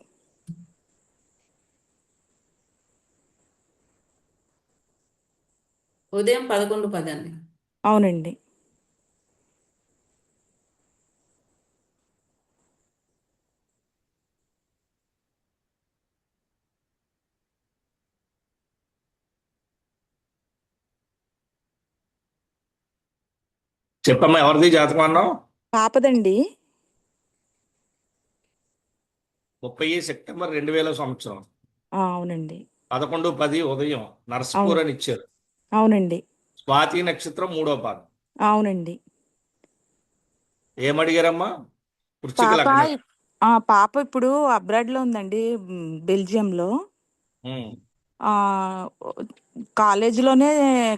A: ఉదయం 11:10 అండి.
L: అవునండి.
C: చెప్పమ్మా, ఎవరిది జాతకం అన్నావు?
L: పాపదండి.
C: 30 సెప్టెంబర్ 2000 సంవత్సరం.
L: అవునండి.
C: 11:10 ఉదయం నర్సపూర్ అని ఇచ్చారు.
L: అవునండి.
C: స్వాతి నక్షత్రం 3వ పాదం.
L: అవునండి.
C: ఏమడిగారమ్మా? వృశ్చిక
L: పాప
C: లగ్నం.
L: పాప ఇప్పుడు అబ్రాడ్ లో ఉందండి, బెల్జియంలో.
C: ఉమ్.
L: కాలేజీలోనే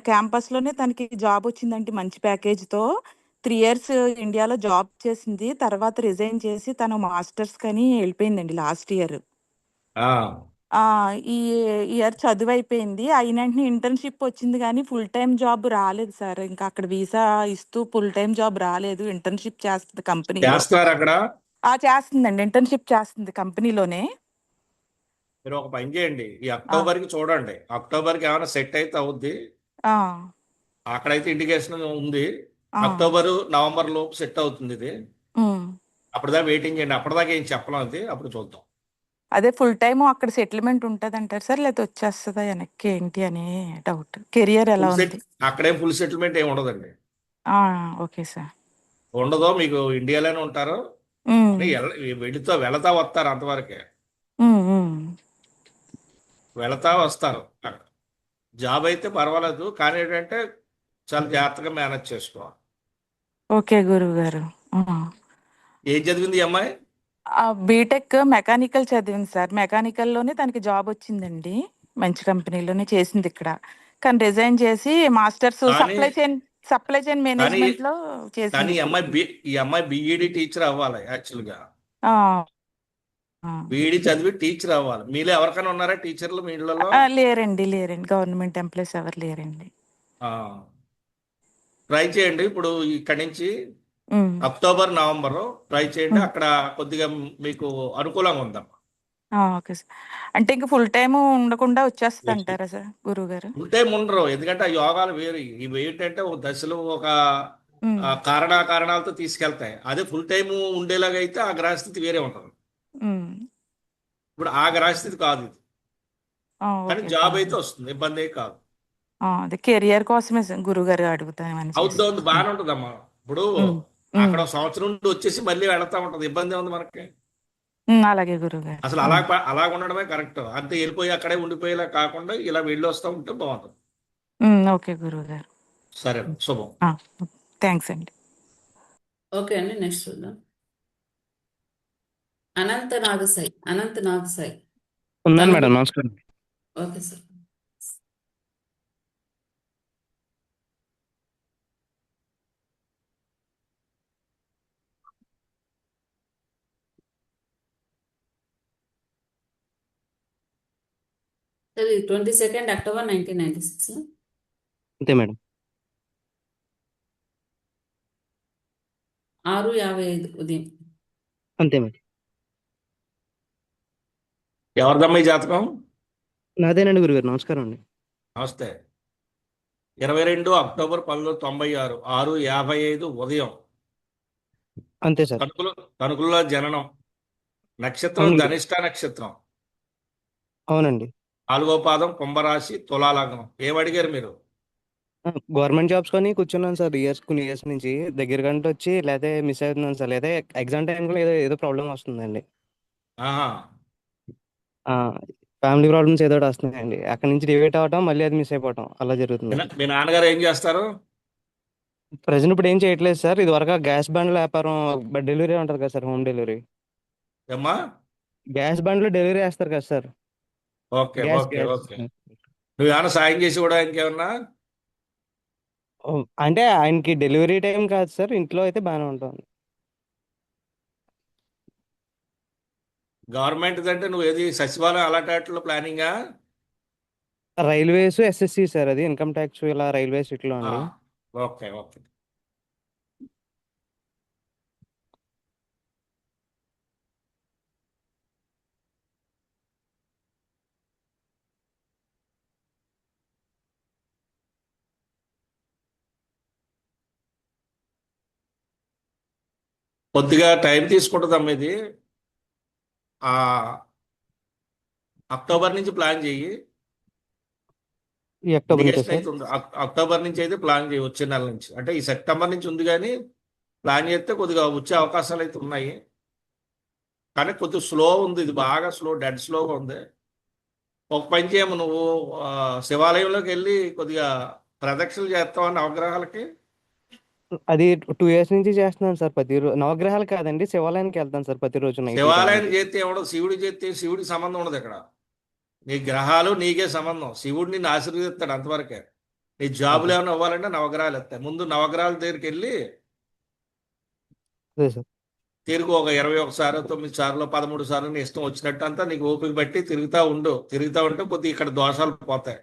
L: క్యాంపస్లోనే తనకి జాబ్ వచ్చిందండి మంచి ప్యాకేజ్తో. 3 years ఇండియాలో జాబ్ చేసింది. తర్వాత రిజైన్ చేసి తను మాస్టర్స్ కని వెళ్ళిపోయిందండి లాస్ట్ ఇయర్.
C: ఆ,
L: ఈ ఇయర్ చదువు అయిపోయింది. అయిన వెంటనే ఇంటర్న్షిప్ వచ్చింది కానీ ఫుల్ టైం జాబ్ రాలేదు సార్. ఇంకా అక్కడ వీసా ఇస్తూ ఫుల్ టైం జాబ్ రాలేదు. ఇంటర్న్షిప్ చేస్తుంది కంపెనీలో.
C: చేస్తున్నారు అక్కడ.
L: చేస్తుందండి, ఇంటర్న్షిప్ చేస్తుంది కంపెనీలోనే.
C: మీరు ఒక పని చేయండి, ఈ అక్టోబర్కి చూడండి. అక్టోబర్కి ఏమైనా సెట్ అయితే అవుద్ది.
L: ఆ,
C: అక్కడైతే ఇండికేషన్ ఉంది.
L: ఆ,
C: అక్టోబర్ నవంబర్ లోపు సెట్ అవుతుంది ఇది.
L: ఉమ్.
C: అప్పటిదాకా వెయిటింగ్ చేయండి. అప్పటిదాకా ఏం చెప్పలేం, అది అప్పుడు చూద్దాం.
L: అదే ఫుల్ టైం అక్కడ సెటిల్మెంట్ ఉంటుంది అంటారు సార్, లేదా వచ్చేస్తుందా వెనక్కి ఏంటి అని డౌట్. కెరియర్ ఎలా
C: ఫుల్ సెట్
L: ఉంది?
C: అక్కడేం ఫుల్ సెటిల్మెంట్ ఏమి ఉండదండి.
L: Okay sir.
C: ఉండదు, మీకు ఇండియాలోనే ఉంటారు.
L: ఉమ్,
C: వెళతా వస్తారు అంతవరకే.
L: ఉమ్.
C: వెళతా వస్తారు. జాబ్ అయితే పర్వాలేదు, కానీ ఏంటంటే చాలా జాగ్రత్తగా మేనేజ్ చేసుకోవాలి.
L: ఓకే గురువు గారు.
C: ఏం చదివింది ఈ అమ్మాయి?
L: బీటెక్ మెకానికల్ చదివింది సార్. మెకానికల్లోనే తనకి జాబ్ వచ్చిందండి, మంచి కంపెనీలోనే చేసింది ఇక్కడ. కానీ రిజైన్ చేసి మాస్టర్స్
C: కానీ
L: సప్లై చైన్
C: కానీ
L: మేనేజ్మెంట్ లో
C: కానీ
L: చేసింది ఇప్పుడు.
C: ఈ అమ్మాయి బిఈడి టీచర్ అవ్వాలి యాక్చువల్గా.
L: ఆ,
C: బిఈడి చదివి టీచర్ అవ్వాలి. మీలో ఎవరికైనా ఉన్నారా టీచర్లు మీ ఇళ్లలో?
L: లేరండి. గవర్నమెంట్ ఎంప్లాయీస్ ఎవరు లేరండి.
C: ట్రై చేయండి. ఇప్పుడు ఇక్కడి నుంచి
L: ఉమ్,
C: అక్టోబర్ నవంబర్ ట్రై చేయండి.
L: ఉమ్.
C: అక్కడ కొద్దిగా మీకు అనుకూలంగా ఉందమ్మా.
L: Okay sir. అంటే ఇంకా ఫుల్ టైం ఉండకుండా వచ్చేస్తుంది అంటారా సార్ గురువు గారు?
C: ఉంటే ఉండరు, ఎందుకంటే ఆ యోగాలు వేరు. ఇవి ఏంటంటే ఒక దశలో ఒక
L: ఉమ్,
C: కారణాలతో తీసుకెళ్తాయి. అదే ఫుల్ టైం ఉండేలాగా అయితే ఆ గ్రహస్థితి వేరే ఉంటుంది.
L: ఉమ్.
C: ఇప్పుడు ఆ గ్రహస్థితి కాదు ఇది. కానీ
L: ఓకే
C: జాబ్
L: గురువు
C: అయితే
L: గారు.
C: వస్తుంది, ఇబ్బంది ఏం కాదు.
L: అదే కెరియర్ కోసమే గురువు గారు అడుగుతామని
C: అవుతుంది
L: చేస్తాను.
C: బాగానే ఉంటుందమ్మా. ఇప్పుడు అక్కడ ఒక సంవత్సరం నుండి వచ్చేసి మళ్ళీ వెళతా ఉంటుంది, ఇబ్బంది ఉంది మనకి.
L: అలాగే గురువు గారు.
C: అసలు అలా ఉండడమే కరెక్ట్. అంతే వెళ్ళిపోయి అక్కడే ఉండిపోయేలా కాకుండా ఇలా వెళ్ళి వస్తూ ఉంటే బాగుంటుంది.
L: ఓకే గురువు గారు.
C: సరే, శుభం.
L: థ్యాంక్స్ అండి.
A: ఓకే అండి, నెక్స్ట్ చూద్దాం. అనంత నాగసాయి.
M: ఉన్నాను మేడం, నమస్కారం.
A: Okay sir. సార్ ఇది 22 అక్టోబర్ 1996.
M: అంతే మేడం.
A: 6:55 ఉదయం.
M: అంతే మేడం.
C: ఎవరిదమ్మా ఈ జాతకం?
M: నాదేనండి గురుగారు, నమస్కారం అండి.
C: నమస్తే. 22 అక్టోబర్ 1996, 6:55 ఉదయం.
M: అంతే సార్.
C: తణుకులో జననం. నక్షత్రం
M: అవును.
C: ధనిష్ట నక్షత్రం.
M: అవునండి.
C: 4వ పాదం కుంభరాశి, తులాలగ్నం. ఏమడిగారు మీరు?
M: గవర్నమెంట్ జాబ్స్ కొని కూర్చున్నాను సార్ కొన్ని ఇయర్స్ నుంచి దగ్గర గంట వచ్చి లేదా మిస్ అవుతున్నాను సార్ లేదా ఎగ్జామ్ టైంలో ఏదో ఏదో ప్రాబ్లం వస్తుందండి.
C: ఆహా.
M: ఫ్యామిలీ ప్రాబ్లమ్స్ ఏదో ఒకటి వస్తున్నాయండి, అక్కడ నుంచి డివేట్ అవ్వటం మళ్ళీ అది మిస్ అయిపోవటం అలా జరుగుతుంది.
C: మీ నాన్నగారు ఏం చేస్తారు?
M: ప్రజెంట్ ఇప్పుడు ఏం చేయట్లేదు సార్. ఇది వరకు గ్యాస్ బండ్ల వ్యాపారం, డెలివరీ ఉంటుంది కదా సార్, హోమ్ డెలివరీ.
C: ఏమ్మా?
M: గ్యాస్ బండ్లు డెలివరీ చేస్తారు కదా sir.
C: Okay
M: gas
C: okay
M: gas
C: okay. నువ్వు ఏమైనా సాయం చేసి కూడా ఇంకేమన్నా?
M: అంటే ఆయనకి డెలివరీ టైం కాదు సార్, ఇంట్లో అయితే బాగానే ఉంటుంది.
C: గవర్నమెంట్ అంటే నువ్వు ఏది సచివాలయం అలాంటి ప్లానింగా?
M: రైల్వేస్, ఎస్ఎస్సి సార్, అది ఇన్కమ్ ట్యాక్స్ ఇలా రైల్వేస్ ఇట్లో అండి.
C: Okay okay. కొద్దిగా టైం తీసుకుంటుందమ్మా ఇది. ఆ, అక్టోబర్ నుంచి ప్లాన్ చెయ్యి.
M: ఈ అక్టోబర్ నుంచి
C: ఇండికేషన్
M: సార్.
C: అయితే ఉంది. అక్టోబర్ నుంచి అయితే ప్లాన్ చేయి, వచ్చే నెల నుంచి. అంటే ఈ సెప్టెంబర్ నుంచి ఉంది కానీ ప్లాన్ చేస్తే కొద్దిగా వచ్చే అవకాశాలు అయితే ఉన్నాయి. కానీ కొద్దిగా స్లో ఉంది, ఇది బాగా డెడ్ స్లోగా ఉంది. ఒక పని చేయము, నువ్వు శివాలయంలోకి వెళ్ళి కొద్దిగా ప్రదక్షిణలు చేస్తావు నవగ్రహాలకి.
M: అది 2 years నుంచి చేస్తున్నాను సార్. ప్రతిరోజు నవగ్రహాలు కాదండి, శివాలయానికి వెళ్తాను సార్ ప్రతిరోజు నైట్.
C: శివాలయం చేస్తే ఏమడదు, శివుడికి చేస్తే శివుడికి సంబంధం ఉండదు ఇక్కడ. నీ గ్రహాలు నీకే సంబంధం. శివుడు నిన్ను ఆశీర్వదిస్తాడు అంతవరకే. నీ జాబులు ఏమైనా అవ్వాలంటే నవగ్రహాలు వస్తాయి. ముందు నవగ్రహాల దగ్గరికి వెళ్ళి
M: అదే సార్.
C: తిరుగు ఒక 21 సార్లు, 9 సార్లు, 13 సార్లు నీ ఇష్టం వచ్చినట్టు అంతా నీకు ఓపిక బట్టి తిరుగుతూ ఉంటే కొద్దిగా ఇక్కడ దోషాలు పోతాయి.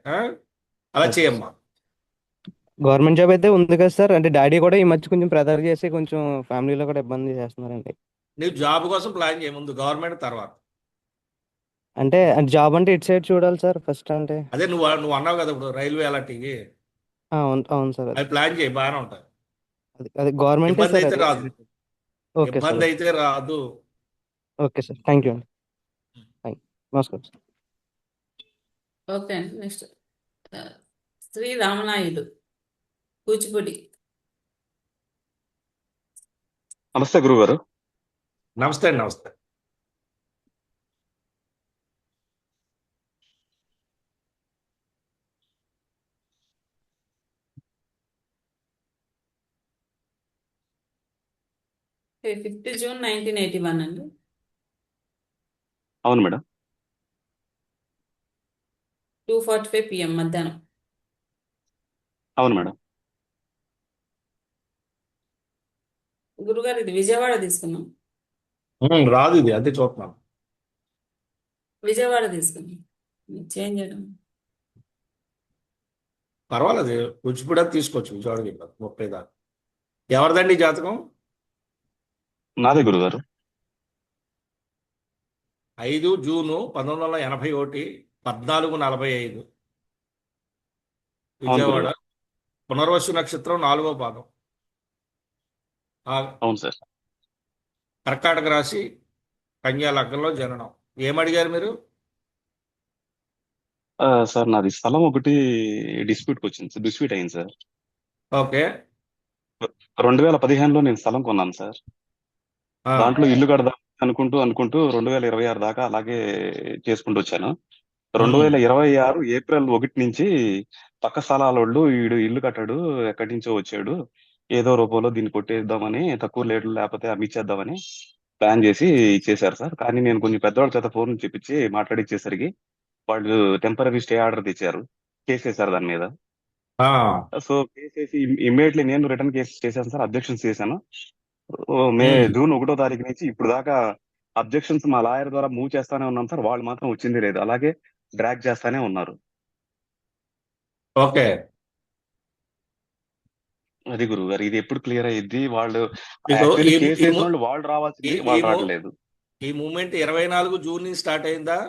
C: అలా చేయమ్మా.
M: గవర్నమెంట్ జాబ్ అయితే ఉంది కదా సార్. అంటే డాడీ కూడా ఈ మధ్య కొంచెం ప్రెజర్ చేసి కొంచెం ఫ్యామిలీలో కూడా ఇబ్బంది చేస్తున్నారండి.
C: నీవు జాబ్ కోసం ప్లాన్ చేయ ముందు, గవర్నమెంట్ తర్వాత.
M: అంటే జాబ్ అంటే ఇటు సైడ్ చూడాలి సార్ ఫస్ట్. అంటే
C: అదే నువ్వు అన్నావు కదా ఇప్పుడు రైల్వే అలాంటివి,
M: అవును అవును సార్.
C: అవి ప్లాన్ చేయి, బాగానే ఉంటాయి.
M: అది గవర్నమెంట్
C: ఇబ్బంది
M: సార్.
C: అయితే రాదు.
M: Okay sir.
C: ఇబ్బంది అయితే రాదు.
M: ఓకే సార్, థ్యాంక్ యూ అండి. నమస్కారం సార్.
A: ఓకే అండి. నెక్స్ట్ శ్రీ రామనాయుడు, కూచిపూడి.
N: నమస్తే గురుగారు.
C: నమస్తే అండి. నమస్తే.
A: June 5, 1981 అండి.
N: అవును మేడం.
A: 2:45 PM మధ్యాహ్నం.
N: అవును మేడం.
A: గురుగారు ఇది విజయవాడ తీసుకున్నాం.
C: రాదు ఇది, అదే చూస్తున్నాం.
A: విజయవాడ తీసుకున్నాం. చేంజ్ చేయడం
C: పర్వాలేదు, కూచిపూడి తీసుకోవచ్చు. విజయవాడ 30 దాకా. ఎవరిదండి ఈ జాతకం?
N: నాదే గురుగారు.
C: 5 జూను 1981, 14:45 విజయవాడ. పునర్వసు నక్షత్రం 4వ పాదం.
N: అవును సార్.
C: కర్కాటక రాశి, కన్యా లగ్నంలో జననం. ఏమడిగారు మీరు?
N: సార్ నాది స్థలం ఒకటి డిస్ప్యూట్ అయింది సార్.
C: ఓకే.
N: 2015లో నేను స్థలం కొన్నాను సార్. దాంట్లో ఇల్లు కడదాం అనుకుంటూ 2026 దాకా అలాగే చేసుకుంటూ వచ్చాను. 2026 ఏప్రిల్ 1 నుంచి పక్క స్థలాల వాళ్ళు వీడు ఇల్లు కట్టాడు, ఎక్కడి నుంచో వచ్చాడు, ఏదో రూపంలో దీన్ని కొట్టేద్దామని, తక్కువ రేట్లు లేకపోతే అమ్మిచ్చేద్దామని ప్లాన్ చేసి ఇచ్చేసారు సార్. కానీ నేను కొంచెం పెద్దవాళ్ళ చేత ఫోన్ చెప్పించి మాట్లాడిచ్చేసరికి వాళ్ళు టెంపరీ స్టే ఆర్డర్ తెచ్చారు, కేసేసారు దాని మీద. సో కేసేసి ఇమ్మీడియట్లీ నేను రిటర్న్ కేసు చేశాను సార్, అబ్జెక్షన్స్ చేశాను. జూన్ 1వ తారీఖు నుంచి ఇప్పుడు దాకా అబ్జెక్షన్స్ మా లాయర్ ద్వారా మూవ్ చేస్తానే ఉన్నాం సార్. వాళ్ళు మాత్రం వచ్చింది లేదు, అలాగే డ్రాగ్ చేస్తానే ఉన్నారు.
C: ఓకే.
N: అది గురువు గారు, ఇది ఎప్పుడు క్లియర్ అయ్యిద్ది? వాళ్ళు
C: ఈ
N: కేసు వేసిన వాళ్ళు వాళ్ళు రావాల్సింది, వాళ్ళు రావట్లేదు.
C: ఈ మూమెంట్ 24 జూన్ నుంచి స్టార్ట్ అయిందా?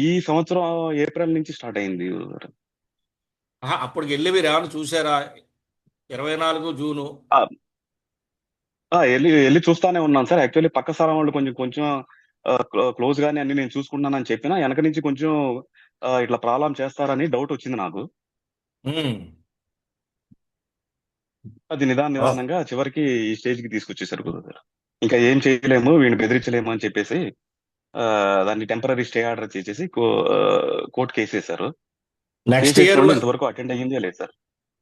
N: ఈ సంవత్సరం ఏప్రిల్ నుంచి స్టార్ట్ అయింది గురుగారు.
C: అప్పటికి వెళ్ళి మీరు ఏమైనా చూసారా? 24 జూను
N: వెళ్ళి చూస్తానే ఉన్నాను సార్. యాక్చువల్లీ పక్క స్థలం వాళ్ళు కొంచెం క్లోజ్ గానే అన్ని నేను చూసుకుంటున్నానని చెప్పినా వెనక నుంచి కొంచెం ఇట్లా ప్రాబ్లం చేస్తారని డౌట్ వచ్చింది నాకు.
C: ఉమ్.
N: అది నిదానంగా చివరికి ఈ స్టేజ్ కి తీసుకొచ్చేసారు గురుగారు. ఇంకా ఏం చేయలేము, వీడిని బెదిరించలేము అని చెప్పేసి దాన్ని టెంపరీ స్టే ఆర్డర్ చేసేసి కోర్టు కేసు వేశారు.
C: నెక్స్ట్
N: కేసు
C: ఇయర్
N: వేసిన వాళ్ళు ఇంతవరకు అటెండ్ అయ్యిందే లేదు సార్.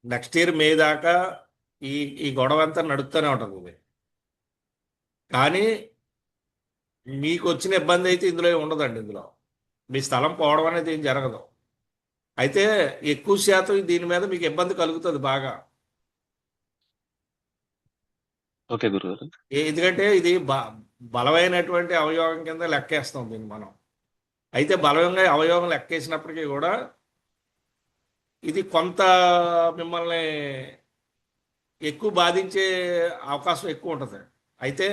C: నెక్స్ట్ ఇయర్ మే దాకా ఈ ఈ గొడవ అంతా నడుస్తూనే ఉంటుంది ఇది. కానీ మీకు వచ్చిన ఇబ్బంది అయితే ఇందులో ఉండదండి. ఇందులో మీ స్థలం పోవడం అనేది ఏం జరగదు. అయితే ఎక్కువ శాతం దీని మీద మీకు ఇబ్బంది కలుగుతుంది బాగా.
N: ఓకే గురుగారు.
C: ఎందుకంటే ఇది బలమైనటువంటి అవయవం కింద లెక్కేస్తాం దీన్ని మనం. అయితే బలవంగా అవయవం లెక్కేసినప్పటికీ కూడా ఇది కొంత మిమ్మల్ని ఎక్కువ బాధించే అవకాశం ఎక్కువ ఉంటుంది. అయితే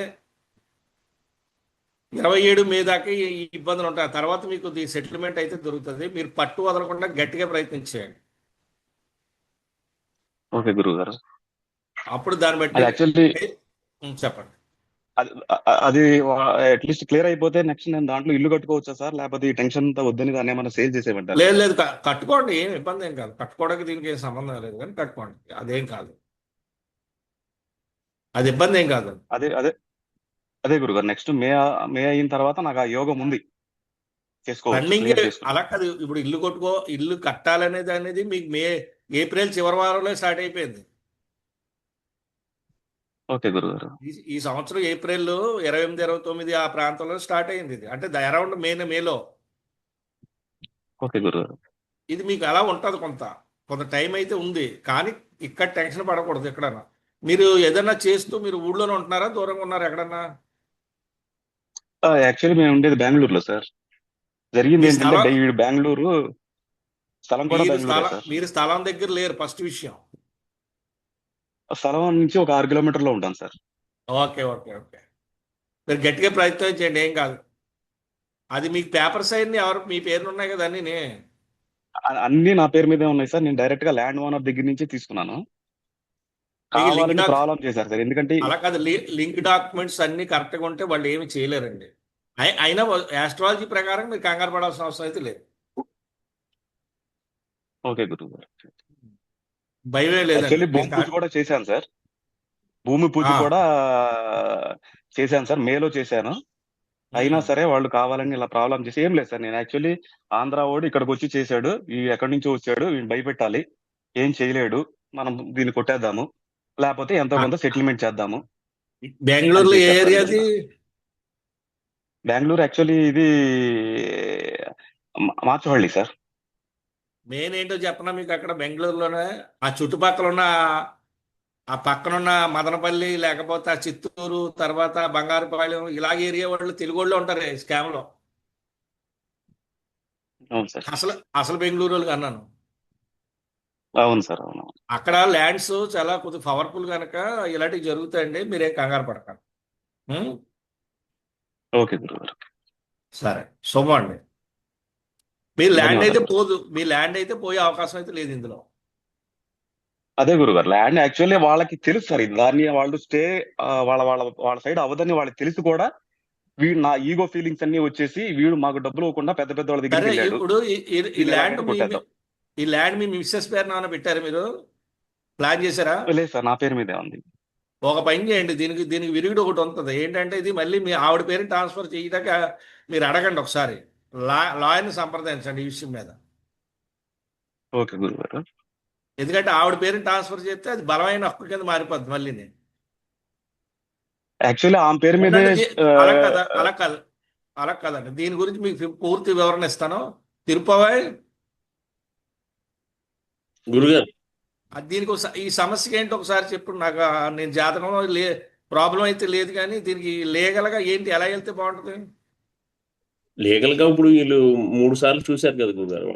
C: 27 మే దాకా ఈ ఇబ్బందులు ఉంటాయి. ఆ తర్వాత మీకు సెటిల్మెంట్ అయితే దొరుకుతుంది. మీరు పట్టు వదలకుండా గట్టిగా ప్రయత్నించేయండి.
N: ఓకే గురుగారు.
C: అప్పుడు దాన్ని బట్టి
N: అది యాక్చువల్లీ
C: చెప్పండి.
N: అది అట్లీస్ట్ క్లియర్ అయిపోతే నెక్స్ట్ నేను దాంట్లో ఇల్లు కట్టుకోవచ్చా సార్, లేకపోతే ఈ టెన్షన్ అంతా వద్దని దాన్ని ఏమైనా సేల్ చేసేయమంటారు?
C: లేదు లేదు, కట్టుకోండి, ఏం ఇబ్బంది ఏం కాదు. కట్టుకోవడానికి దీనికి ఏం సంబంధం లేదు, కానీ కట్టుకోండి, అదేం కాదు, అది ఇబ్బంది ఏం కాదు.
N: అదే అదే అదే గురుగారు. నెక్స్ట్ మే అయిన తర్వాత నాకు ఆ యోగం ఉంది, చేసుకోవచ్చు,
C: రన్నింగ్
N: క్లియర్ చేసుకోవచ్చు.
C: అలా కాదు. ఇప్పుడు ఇల్లు కట్టాలనేది అనేది మీకు ఏప్రిల్ చివరి వారంలో స్టార్ట్ అయిపోయింది.
N: ఓకే గురుగారు.
C: ఈ సంవత్సరం ఏప్రిల్ 28, 29 ఆ ప్రాంతంలో స్టార్ట్ అయింది ఇది. అంటే అరౌండ్ మేలో.
N: ఓకే గురుగారు.
C: ఇది మీకు అలా ఉంటుంది, కొంత టైం అయితే ఉంది. కానీ ఇక్కడ టెన్షన్ పడకూడదు. ఎక్కడన్నా మీరు ఏదన్నా చేస్తూ మీరు ఊళ్ళోనే ఉంటున్నారా, దూరంగా ఉన్నారా ఎక్కడన్నా?
N: యాక్చువల్లీ మేము ఉండేది బెంగళూరులో సార్. జరిగింది
C: మీ
N: ఏంటంటే
C: స్థలం
N: వీడు బెంగళూరు, స్థలం కూడా
C: మీరు
N: బెంగళూరే సార్.
C: మీరు స్థలం దగ్గర లేరు, ఫస్ట్ విషయం.
N: స్థలం నుంచి ఒక 6 కిలోమీటర్లో ఉంటాను సార్.
C: ఓకే ఓకే ఓకే, మీరు గట్టిగా ప్రయత్నం చేయండి, ఏం కాదు. అది మీకు పేపర్స్ అన్ని ఎవరు మీ పేర్లు ఉన్నాయి కదా అన్నీ?
N: అన్ని నా పేరు మీదే ఉన్నాయి సార్. నేను డైరెక్ట్ గా ల్యాండ్ ఓనర్ దగ్గర నుంచి తీసుకున్నాను.
C: మీకు లింక్
N: కావాలని ప్రాబ్లం చేశారు సార్. ఎందుకంటే
C: అలా కాదు, లింక్ డాక్యుమెంట్స్ అన్ని కరెక్ట్గా ఉంటే వాళ్ళు ఏమి చేయలేరండి. అయినా ఆస్ట్రాలజీ ప్రకారం మీరు కంగారు పడాల్సిన అవసరం అయితే లేదు.
N: ఓకే గురువు గారు.
C: భయమే లేదండి.
N: యాక్చువల్లీ భూమి పూజ కూడా చేశాను సార్. భూమి పూజ కూడా చేశాను సార్, మేలో చేశాను. అయినా సరే వాళ్ళు కావాలని ఇలా ప్రాబ్లం చేసి ఏం లేదు సార్. నేను యాక్చువల్లీ ఆంధ్ర వాడు ఇక్కడికి వచ్చి చేశాడు, ఎక్కడి నుంచో వచ్చాడు, వీడిని భయపెట్టాలి, ఏం చేయలేడు, మనం దీన్ని కొట్టేద్దాము, లేకపోతే ఎంతో కొంత సెటిల్మెంట్ చేద్దాము.
C: బెంగళూరులో ఏ ఏరియాది?
N: బెంగళూరు యాక్చువల్లీ ఇది మార్చవల్లి సార్.
C: మెయిన్ ఏంటో చెప్పనా మీకు, అక్కడ బెంగళూరులోనే ఆ చుట్టుపక్కల ఉన్న ఆ పక్కనున్న మదనపల్లి, లేకపోతే ఆ చిత్తూరు, తర్వాత బంగారుపాలెం, ఇలాగ ఏరియా వాళ్ళు తెలుగు వాళ్ళు ఉంటారు స్కామ్ లో.
N: అవును సార్.
C: అసలు బెంగళూరు వాళ్ళకి అన్నాను.
N: అవును సార్, అవును.
C: అక్కడ ల్యాండ్స్ చాలా కొద్దిగా పవర్ఫుల్ కనుక ఇలాంటివి జరుగుతాయండి, మీరేం కంగారు పడకండి.
N: ఓకే గురుగారు.
C: సరే, శుభం అండి. మీ ల్యాండ్ అయితే పోదు, మీ ల్యాండ్ అయితే పోయే అవకాశం అయితే లేదు ఇందులో.
N: అదే గురుగారు, ల్యాండ్ యాక్చువల్లీ వాళ్ళకి తెలుసు సార్. దాన్ని వాళ్ళు స్టే వాళ్ళ సైడ్ అవ్వదని వాళ్ళకి తెలుసు కూడా. వీడు నా ఈగో ఫీలింగ్స్ అన్ని వచ్చేసి వీడు మాకు డబ్బులు ఇవ్వకుండా పెద్ద పెద్ద వాళ్ళ దగ్గరికి వెళ్ళాడు.
C: ఇప్పుడు ఈ ల్యాండ్ మీ మిస్సెస్ పేరు ఏమైనా పెట్టారు, మీరు ప్లాన్ చేశారా?
N: లేదు సార్, నా పేరు మీదే ఉంది.
C: ఒక పని చేయండి, దీనికి విరుగుడు ఒకటి ఉంటుంది. ఏంటంటే ఇది మళ్ళీ మీ ఆవిడ పేరు ట్రాన్స్ఫర్ చేయదాకా మీరు అడగండి ఒకసారి, లాయర్ని సంప్రదించండి ఈ విషయం మీద.
N: ఓకే గురుగారు.
C: ఎందుకంటే ఆవిడ పేరుని ట్రాన్స్ఫర్ చేస్తే అది బలమైన హక్కు కింద మారిపోద్ది మళ్ళీ.
N: యాక్చువల్లీ ఆమె పేరు మీద
C: అలా కాదండి. దీని గురించి మీకు పూర్తి వివరణ ఇస్తాను. తిరుపతి
H: గురుగారు,
C: దీనికి ఈ సమస్యకి ఏంటి ఒకసారి చెప్పు నాకు. నేను జాతకంలో ప్రాబ్లం అయితే లేదు, కానీ దీనికి లీగల్గా ఏంటి, ఎలా వెళ్తే బాగుంటుంది?
H: లీగల్గా ఇప్పుడు వీళ్ళు 3 సార్లు చూశారు కదా గురుగారు,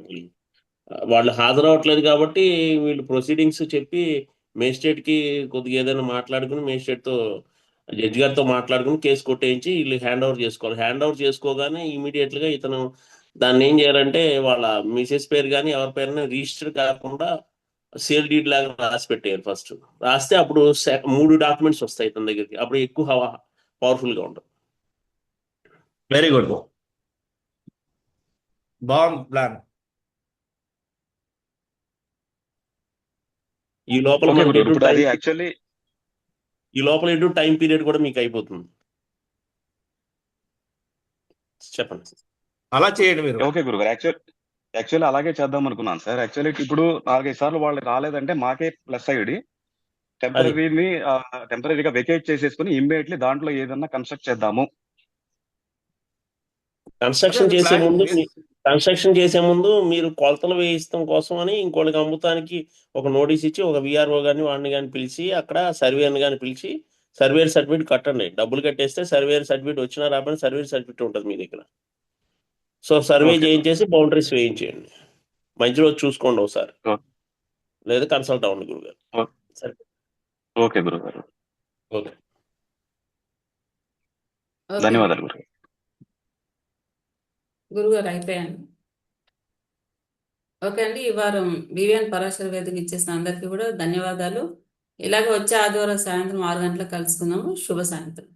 H: వాళ్ళు హాజరవ్వట్లేదు కాబట్టి వీళ్ళు ప్రొసీడింగ్స్ చెప్పి మేజిస్ట్రేట్కి కొద్దిగా ఏదైనా మాట్లాడుకుని, మేజిస్ట్రేట్తో జడ్జి గారితో మాట్లాడుకుని కేసు కొట్టేయించి వీళ్ళు హ్యాండ్ ఓవర్ చేసుకోవాలి. హ్యాండ్ ఓవర్ చేసుకోగానే ఇమీడియట్గా ఇతను దాన్ని ఏం చేయాలంటే వాళ్ళ మిసెస్ పేరు కానీ ఎవరి పేరుని రిజిస్టర్ కాకుండా సేల్ డీడ్ లాగా రాసి పెట్టేయాలి. ఫస్ట్ రాస్తే అప్పుడు 3 డాక్యుమెంట్స్ వస్తాయి ఇతని దగ్గరికి, అప్పుడు ఎక్కువ పవర్ఫుల్గా ఉంటుంది.
C: వెరీ గుడ్, బాగుంది ప్లాన్.
H: ఈ లోపల
N: ఓకే
H: మనకి
N: గురుగారు.
H: ఎటు
N: ఇప్పుడు
H: టైం
N: అది యాక్చువల్లీ
H: ఈ లోపల ఎటు టైం పీరియడ్ కూడా మీకు అయిపోతుంది. చెప్పండి.
C: అలా చేయండి మీరు.
N: ఓకే గురుగారు. యాక్చువల్లీ అలాగే చేద్దాం అనుకున్నాను సార్. యాక్చువల్లీ ఇప్పుడు 4-5 సార్లు వాళ్ళు రాలేదంటే మాకే ప్లస్ అయ్యి
H: అది
N: టెంపరీగా వెకేట్ చేసేసుకుని ఇమ్మీడియట్లీ దాంట్లో ఏదన్నా కన్స్ట్రక్ట్ చేద్దాము.
H: కన్స్ట్రక్షన్
C: అది
H: చేసే
C: ప్లాన్
H: ముందు కన్స్ట్రక్షన్ చేసే ముందు మీరు కొలతలు వేయిస్తాం కోసం అని ఇంకోళ్ళకి అమ్ముతానికి ఒక నోటీస్ ఇచ్చి ఒక విఆర్ఓ గాని వాడిని కానీ పిలిచి అక్కడ సర్వేని కానీ పిలిచి సర్వేర్ సర్టిఫికేట్ కట్టండి. డబ్బులు కట్టేస్తే సర్వేర్ సర్టిఫికేట్ వచ్చినా రాబడి సర్వేర్ సర్టిఫికేట్ ఉంటుంది మీ దగ్గర. సో సర్వే
N: ఓకే
H: చేయించేసి బౌండరీస్ వేయించేయండి. మధ్యలో చూసుకోండి ఒకసారి,
N: ఓకే
H: లేదా కన్సల్ట్ అవ్వండి గురుగారు. సరే,
N: ఓకే గురుగారు.
H: ఓకే.
A: ఓకే
N: ధన్యవాదాలు గురుగారు.
A: గురుగారు అయిపోయాను. ఓకే అండి, ఈ వారం వివిఎన్ పరాశర వేదిక ఇచ్చేసిన అందరికీ కూడా ధన్యవాదాలు. ఇలాగే వచ్చే ఆదివారం సాయంత్రం 6 గంటలకు కలుసుకుందాము. శుభ సాయంత్రం.